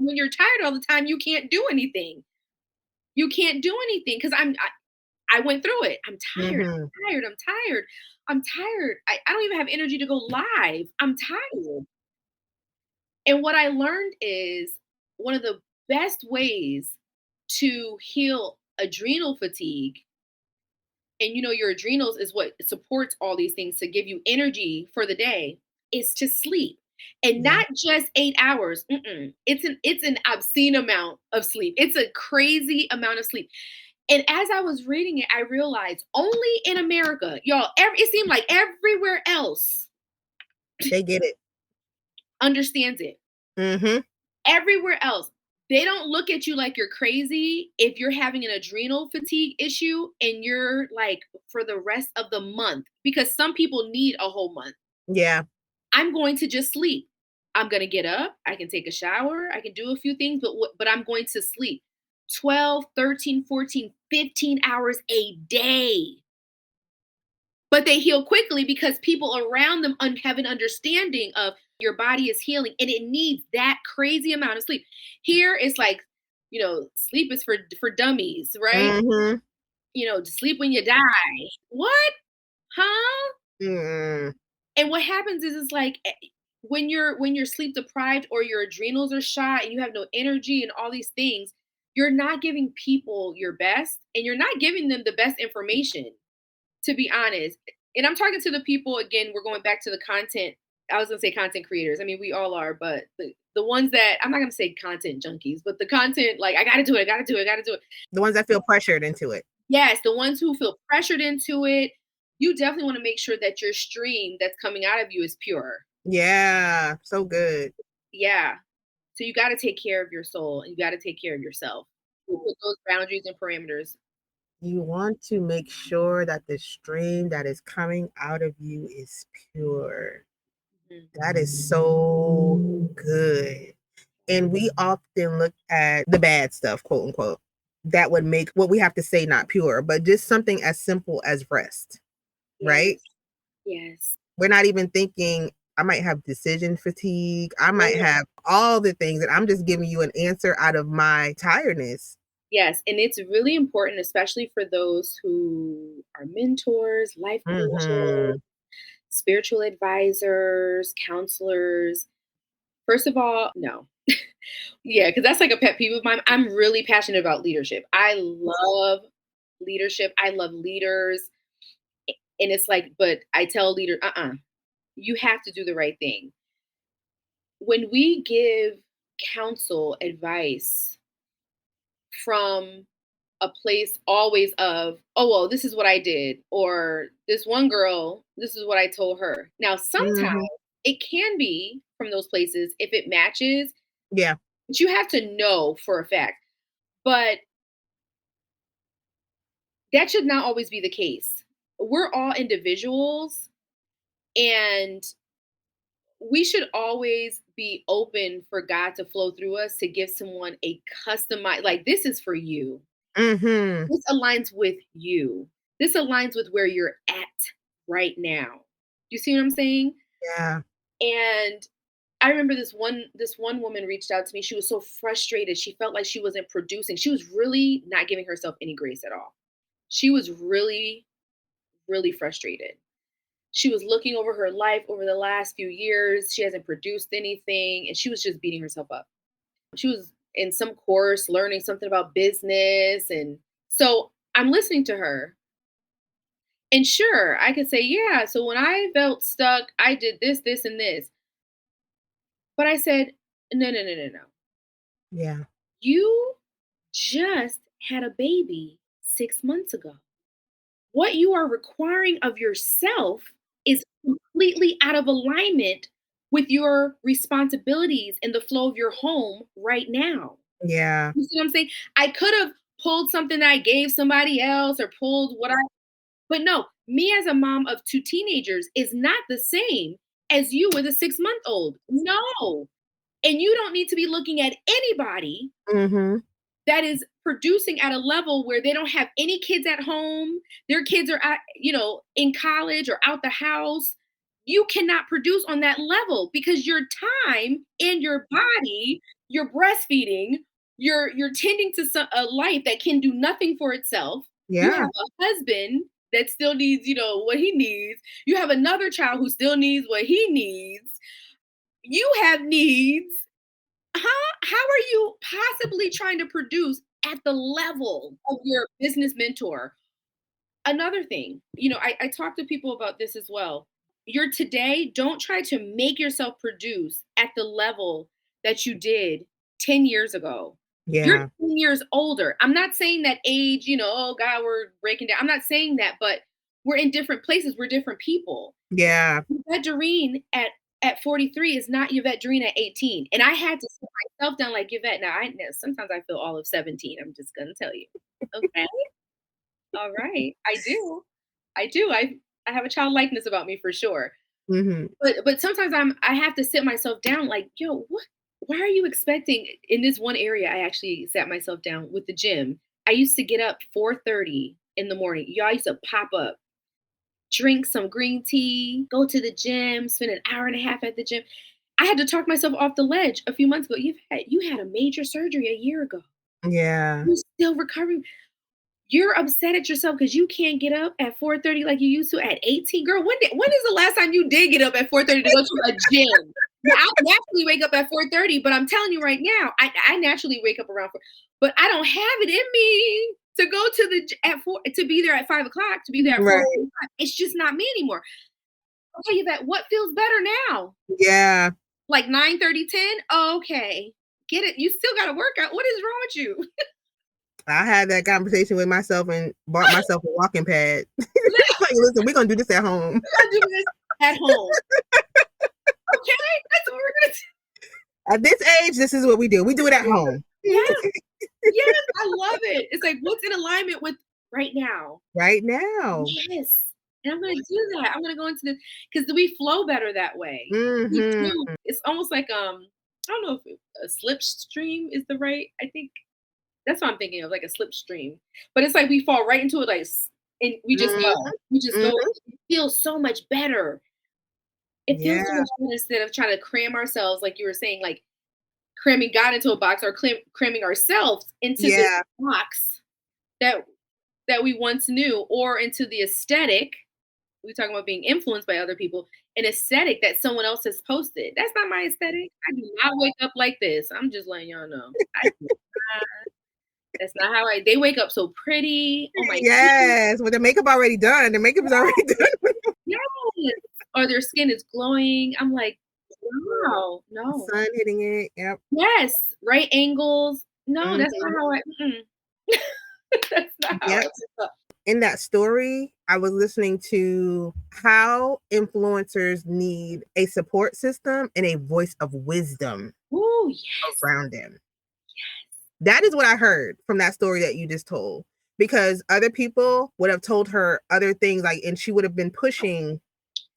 Speaker 2: When you're tired all the time, you can't do anything. You can't do anything because I went through it. I'm tired.
Speaker 1: Mhm.
Speaker 2: I'm tired. I'm tired. I'm tired. I don't even have energy to go live. I'm tired. And what I learned is one of the best ways to heal adrenal fatigue, and your adrenals is what supports all these things to give you energy for the day, is to sleep. And
Speaker 1: Yeah.
Speaker 2: not just 8 hours. It's an obscene amount of sleep. It's a crazy amount of sleep. And as I was reading it, I realized only in America, y'all, it seemed like everywhere else
Speaker 1: They get it.
Speaker 2: understands it.
Speaker 1: Mhm.
Speaker 2: Everywhere else, they don't look at you like you're crazy if you're having an adrenal fatigue issue and you're like for the rest of the month, because some people need a whole month.
Speaker 1: Yeah.
Speaker 2: I'm going to just sleep. I'm going to get up, I can take a shower, I can do a few things, but I'm going to sleep 12, 13, 14, 15 hours a day. But they heal quickly because people around them have an understanding of your body is healing and it needs that crazy amount of sleep. Here it's like, sleep is for dummies, right?
Speaker 1: Mhm.
Speaker 2: To sleep when you die. What? Huh?
Speaker 1: Mm.
Speaker 2: And what happens is it's like when you're sleep deprived or your adrenals are shot and you have no energy and all these things, you're not giving people your best and you're not giving them the best information, to be honest. And I'm talking to the people again, we're going back to the content. I was gonna say content creators. I mean, we all are, but the ones that I'm not gonna say content junkies, but the content like I gotta do it, I gotta do it, I gotta do it.
Speaker 1: The ones that feel pressured into it.
Speaker 2: Yes, the ones who feel pressured into it, you definitely want to make sure that your stream that's coming out of you is pure.
Speaker 1: Yeah. So good.
Speaker 2: Yeah. So you gotta take care of your soul and you gotta take care of yourself. Put those boundaries and parameters.
Speaker 1: You want to make sure that the stream that is coming out of you is pure.
Speaker 2: Mhm.
Speaker 1: That is so good. And we often look at the bad stuff, quote unquote, that would make what we have to say not pure, but just something as simple as rest, right?
Speaker 2: Yes. Yes.
Speaker 1: We're not even thinking, I might have decision fatigue. I might
Speaker 2: Yeah.
Speaker 1: have all the things, and I'm just giving you an answer out of my tiredness.
Speaker 2: Yes, and it's really important, especially for those who are mentors, life coaches,
Speaker 1: Hmm.
Speaker 2: spiritual advisors, counselors. First of all, no. Yeah, because that's like a pet peeve of mine. I'm really passionate about leadership. I love leadership. I love leaders. And it's like, but I tell a leader, you have to do the right thing. When we give counsel, advice from a place always of, oh, well, this is what I did, or this one girl, this is what I told her. Now, sometimes
Speaker 1: Mhm.
Speaker 2: it can be from those places if it matches,
Speaker 1: Yeah.
Speaker 2: but you have to know for a fact. But that should not always be the case. We're all individuals, and we should always be open for God to flow through us to give someone a customized, like, this is for you.
Speaker 1: Mhm.
Speaker 2: This aligns with you. This aligns with where you're at right now. You see what I'm saying?
Speaker 1: Yeah.
Speaker 2: And I remember this one woman reached out to me. She was so frustrated. She felt like she wasn't producing. She was really not giving herself any grace at all. She was really, really frustrated. She was looking over her life over the last few years. She hasn't produced anything, and she was just beating herself up. She was in some course learning something about business. And so I'm listening to her. And sure, I could say, yeah, so when I felt stuck, I did this, this, and this. But I said, no, no, no, no, no.
Speaker 1: Yeah.
Speaker 2: You just had a baby 6 months ago. What you are requiring of yourself is completely out of alignment with your responsibilities and the flow of your home right now.
Speaker 1: Yeah.
Speaker 2: You see what I'm saying? I could have pulled something that I gave somebody else or pulled what I, but no, me as a mom of two teenagers is not the same as you with a 6 month old. No. And you don't need to be looking at anybody
Speaker 1: Mhm.
Speaker 2: that is producing at a level where they don't have any kids at home, their kids are at, in college or out the house. You cannot produce on that level because your time and your body, you're breastfeeding, you're tending to a life that can do nothing for itself. You have
Speaker 1: Yeah.
Speaker 2: a husband that still needs, what he needs. You have another child who still needs what he needs. You have needs. How are you possibly trying to produce at the level of your business mentor? Another thing, I talk to people about this as well. You're today, don't try to make yourself produce at the level that you did 10 years ago. You're
Speaker 1: Yeah.
Speaker 2: 10 years older. I'm not saying that age, oh God, we're breaking down. I'm not saying that, but we're in different places. We're different people.
Speaker 1: Yeah.
Speaker 2: Yvette Derene at 43 is not Yvette Derene at 18. And I had to sit myself down like Yvette. Now I know sometimes I feel all of 17. I'm just gonna tell you. Okay. All right. I do. I do. I have a childlikeness about me for sure.
Speaker 1: Mhm.
Speaker 2: But sometimes I have to sit myself down like, yo, what, why are you expecting in this one area? I actually sat myself down with the gym. I used to get up 4:30 in the morning. Y'all used to pop up, drink some green tea, go to the gym, spend an hour and a half at the gym. I had to talk myself off the ledge a few months ago. You had a major surgery a year ago.
Speaker 1: Yeah.
Speaker 2: You're still recovering. You're upset at yourself because you can't get up at 4:30 like you used to at 18. Girl, when is the last time you did get up at 4:30 to go to a gym? Now, I naturally wake up at 4:30, but I'm telling you right now, I naturally wake up around 4, but I don't have it in me to go to at 4 to be there at 5 o'clock, to be there at
Speaker 1: Right.
Speaker 2: 4:45. It's just not me anymore. I'll tell you that what feels better now?
Speaker 1: Yeah.
Speaker 2: Like 9:30, 10? Okay. Get it. You still got to work out. What is wrong with you?
Speaker 1: I had that conversation with myself and bought myself a walking pad. Like, listen, we're gonna do this at home.
Speaker 2: We're gonna do this at home. Okay, that's what we're gonna do.
Speaker 1: At this age, this is what we do. We do it at home.
Speaker 2: Yes, yes, I love it. It's like what's in alignment with right now.
Speaker 1: Right now.
Speaker 2: Yes. And I'm gonna do that. I'm gonna go into this because we flow better that way. We
Speaker 1: Mhm.
Speaker 2: do. It's almost like I don't know if a slipstream is the right. I think that's what I'm thinking of, like a slipstream. But it's like we fall right into it, like, and we just
Speaker 1: Mhm.
Speaker 2: go. We just go.
Speaker 1: Mhm.
Speaker 2: It feels so much better. It feels so
Speaker 1: Yeah.
Speaker 2: much better instead of trying to cram ourselves, like you were saying, like cramming God into a box or cramming ourselves into this
Speaker 1: Yeah.
Speaker 2: box that we once knew, or into the aesthetic. we talking about being influenced by other people, an aesthetic that someone else has posted. That's not my aesthetic. I do not wake up like this. I'm just letting y'all know. I do not. That's not how they wake up so pretty. Oh my goodness.
Speaker 1: Yes, with the makeup already done. The makeup is already done.
Speaker 2: Yes. Or their skin is glowing. I'm like, wow, no.
Speaker 1: Sun hitting it. Yep.
Speaker 2: Yes, right angles. No, that's not
Speaker 1: Mhm.
Speaker 2: how that's not how I
Speaker 1: Yep.
Speaker 2: wake up.
Speaker 1: In that story, I was listening to how influencers need a support system and a voice of wisdom
Speaker 2: Ooh, yes.
Speaker 1: around them. That is what I heard from that story that you just told. Because other people would have told her other things, like, and she would have been pushing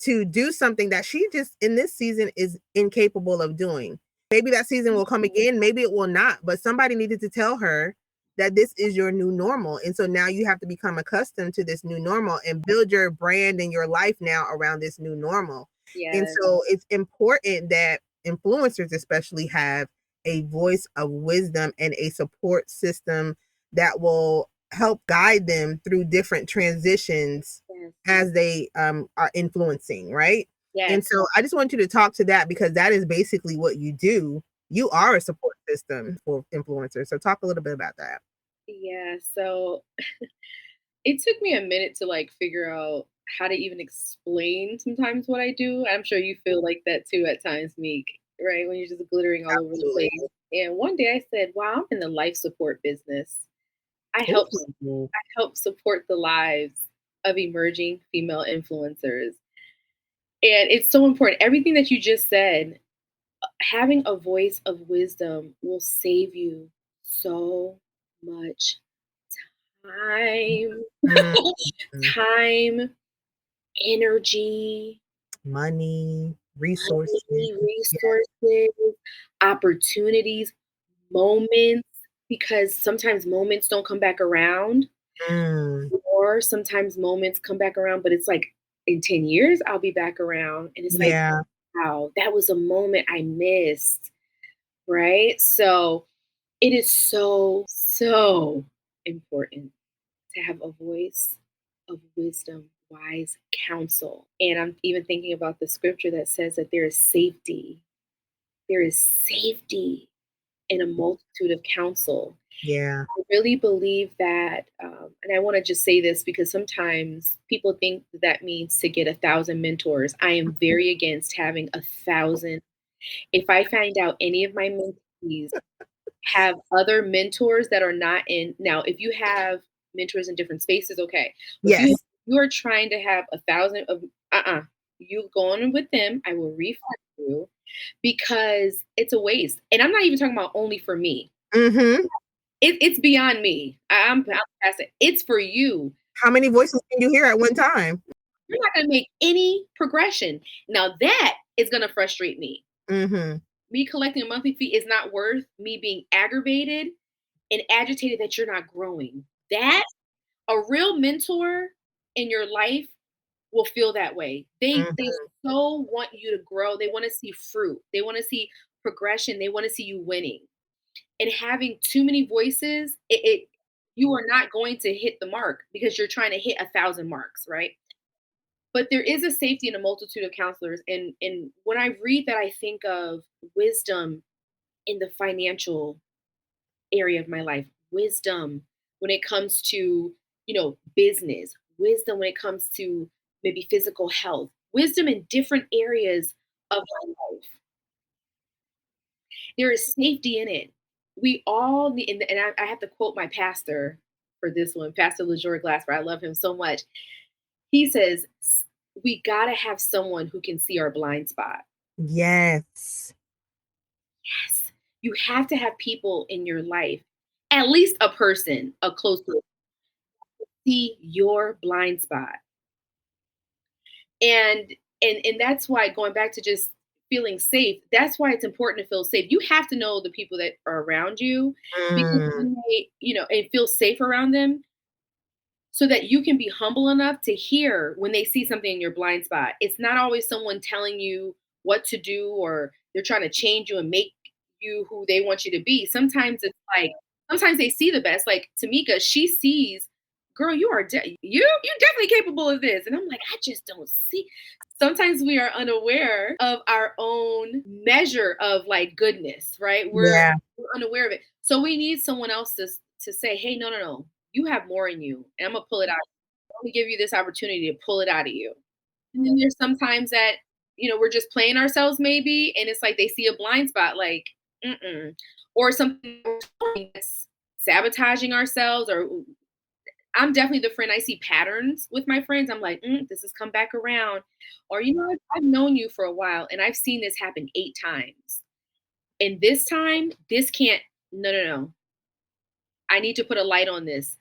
Speaker 1: to do something that she just in this season is incapable of doing. Maybe that season will come again, maybe it will not, but somebody needed to tell her that this is your new normal. And so now you have to become accustomed to this new normal and build your brand and your life now around this new normal. And
Speaker 2: Yes,
Speaker 1: so it's important that influencers especially have a voice of wisdom and a support system that will help guide them through different transitions
Speaker 2: yes,
Speaker 1: as they are influencing, right? And
Speaker 2: yes,
Speaker 1: so I just want you to talk to that because that is basically what you do. You are a support system for influencers. So talk a little bit about that.
Speaker 2: yeah. So it took me a minute to like figure out how to even explain sometimes what I do. I'm sure you feel like that too at times, Meek, right? When you're just glittering all over the
Speaker 1: Absolutely.
Speaker 2: place. And one day I said, wow, I'm in the life support business. I help
Speaker 1: Ooh.
Speaker 2: I help support the lives of emerging female influencers. And it's so important. Everything that you just said, having a voice of wisdom will save you so much time,
Speaker 1: Mhm.
Speaker 2: time, energy,
Speaker 1: Money, resources.
Speaker 2: money,
Speaker 1: Yeah.
Speaker 2: resources, opportunities, moments, because sometimes moments don't come back around,
Speaker 1: Mm,
Speaker 2: or sometimes moments come back around, but it's like in 10 years, I'll be back around. And it's like,
Speaker 1: yeah.
Speaker 2: wow, that was a moment I missed. Right. So it is so, so important to have a voice of wisdom, wise counsel. And I'm even thinking about the scripture that says that there is safety. There is safety in a multitude of counsel.
Speaker 1: Yeah.
Speaker 2: I really believe that, and I want to just say this because sometimes people think that means to get 1,000 mentors. I am very against having 1,000. If I find out any of my mentees have other mentors that are not in, now if you have mentors in different spaces, okay, but if
Speaker 1: Yes.
Speaker 2: you are trying to have 1,000 of, you go on with them, I will refund you, because it's a waste. And I'm not even talking about only for me.
Speaker 1: Mm-hmm.
Speaker 2: It's beyond me. I'm past it. It's for you.
Speaker 1: How many voices can you hear at one time?
Speaker 2: You're not going to make any progression. Now that is going to frustrate me.
Speaker 1: Mm-hmm.
Speaker 2: Me collecting a monthly fee is not worth me being aggravated and agitated that you're not growing. That a real mentor in your life will feel that way. They
Speaker 1: Mm-hmm.
Speaker 2: so want you to grow. They want to see fruit. They want to see progression. They want to see you winning. And having too many voices, it you are not going to hit the mark because you're trying to hit 1,000 marks, right? But there is a safety in a multitude of counselors. And when I read that, I think of wisdom in the financial area of my life, wisdom when it comes to, business, wisdom when it comes to maybe physical health, wisdom in different areas of my life. There is safety in it. We all need, and I have to quote my pastor for this one, Pastor LeJour Glasper. I love him so much. He says, we got to have someone who can see our blind spot.
Speaker 1: Yes.
Speaker 2: Yes. You have to have people in your life, at least a person, a close person, see your blind spot. And and that's why, going back to just feeling safe, that's why it's important to feel safe. You have to know the people that are around you, because
Speaker 1: Mm,
Speaker 2: when they, and feel safe around them, so that you can be humble enough to hear when they see something in your blind spot. It's not always someone telling you what to do, or they're trying to change you and make you who they want you to be. Sometimes it's like, sometimes they see the best. Like Tameeka, she sees girl, you're definitely capable of this. And I'm like, I just don't see. Sometimes we are unaware of our own measure of like goodness, right?
Speaker 1: Yeah.
Speaker 2: We're unaware of it. So we need someone else to say, hey, no, no, no, you have more in you. And I'm gonna pull it out. I'm gonna give you this opportunity to pull it out of you. And then there's sometimes that, we're just playing ourselves maybe, and it's like they see a blind spot, like, or something that's sabotaging ourselves, or I'm definitely the friend, I see patterns with my friends. I'm like, this has come back around. Or, I've known you for a while and I've seen this happen 8 times. And this time, this can't, no, no, no. I need to put a light on this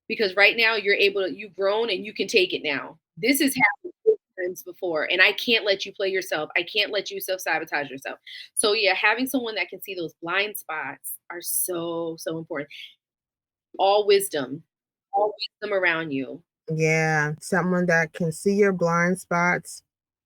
Speaker 2: because right now you've grown and you can take it now. This has happened 8 times before and I can't let you play yourself. I can't let you self-sabotage yourself. So yeah, having someone that can see those blind spots are so, so important. All wisdom around you.
Speaker 1: Yeah. Someone that can see your blind spots,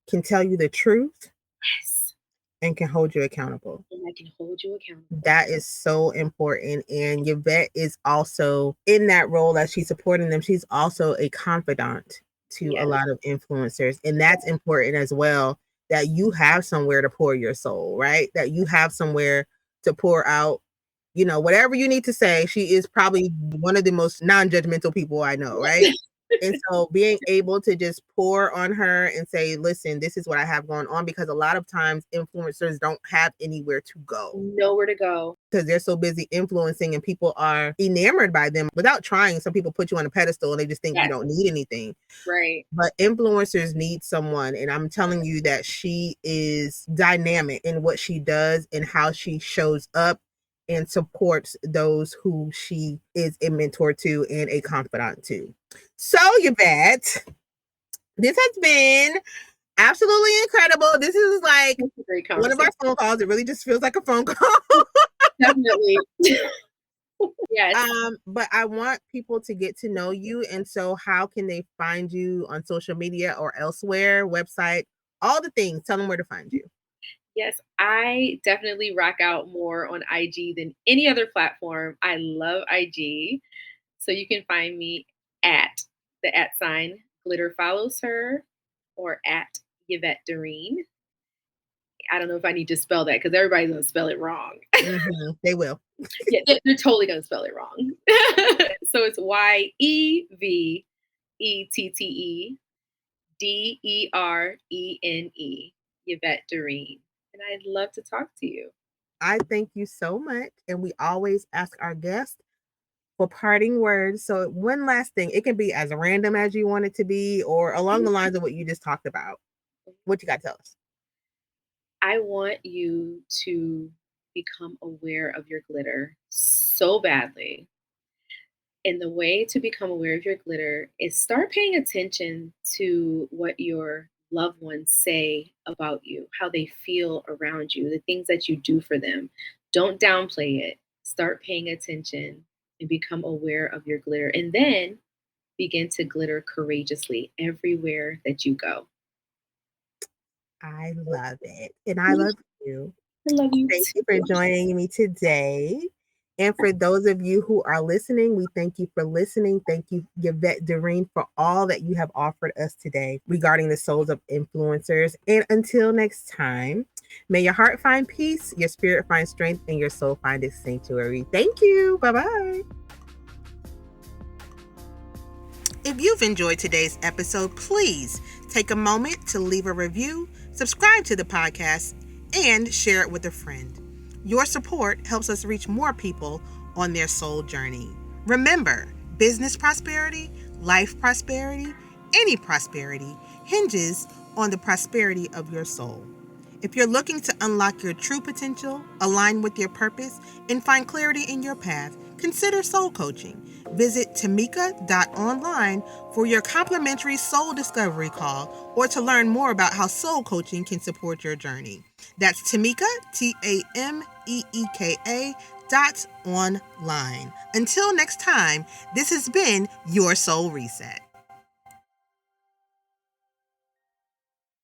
Speaker 1: can tell you the truth,
Speaker 2: Yes.
Speaker 1: and can hold you accountable.
Speaker 2: And I can hold you accountable.
Speaker 1: That is so important. And Yvette is also in that role as she's supporting them. She's also a confidant to a lot of influencers. And that's important as well, that you have somewhere to pour your soul, right? That you have somewhere to pour out, whatever you need to say. She is probably one of the most non-judgmental people I know, right? And so being able to just pour on her and say, listen, this is what I have going on, because a lot of times influencers don't have anywhere to go.
Speaker 2: Nowhere to go.
Speaker 1: Because they're so busy influencing and people are enamored by them without trying. Some people put you on a pedestal and they just think you don't need anything.
Speaker 2: Right.
Speaker 1: But influencers need someone. And I'm telling you that she is dynamic in what she does and how she shows up and supports those who she is a mentor to and a confidant to. So, Yvette, this has been absolutely incredible. This is like one of our phone calls. It really just feels like a phone call.
Speaker 2: Definitely. Yes.
Speaker 1: But I want people to get to know you. And so how can they find you on social media or elsewhere, website, all the things? Tell them where to find you.
Speaker 2: Yes, I definitely rock out more on IG than any other platform. I love IG. So you can find me at the @ glitter follows her or at Yevette Derene. I don't know if I need to spell that because everybody's going to spell it wrong.
Speaker 1: They will.
Speaker 2: Yeah, they're totally going to spell it wrong. So it's YevetteDerene, Yevette Derene. And I'd love to talk to you.
Speaker 1: I thank you so much. And we always ask our guests for parting words. So one last thing, it can be as random as you want it to be or along the lines of what you just talked about. What you got to tell us?
Speaker 2: I want you to become aware of your glitter so badly. And the way to become aware of your glitter is start paying attention to what your loved ones say about you, how they feel around you, the things that you do for them. Don't downplay it. Start paying attention and become aware of your glitter. And then begin to glitter courageously everywhere that you go.
Speaker 1: I love it. And I love you.
Speaker 2: I love you.
Speaker 1: Thank you for joining me today. And for those of you who are listening, we thank you for listening. Thank you, Yevette Derene, for all that you have offered us today regarding the souls of influencers. And until next time, may your heart find peace, your spirit find strength, and your soul find its sanctuary. Thank you. Bye-bye. If you've enjoyed today's episode, please take a moment to leave a review, subscribe to the podcast, and share it with a friend. Your support helps us reach more people on their soul journey. Remember, business prosperity, life prosperity, any prosperity hinges on the prosperity of your soul. If you're looking to unlock your true potential, align with your purpose, and find clarity in your path, consider soul coaching. Visit Tameeka.online for your complimentary soul discovery call or to learn more about how soul coaching can support your journey. That's Tameeka, TAMEEKA.online. Until next time, this has been your Soul Reset.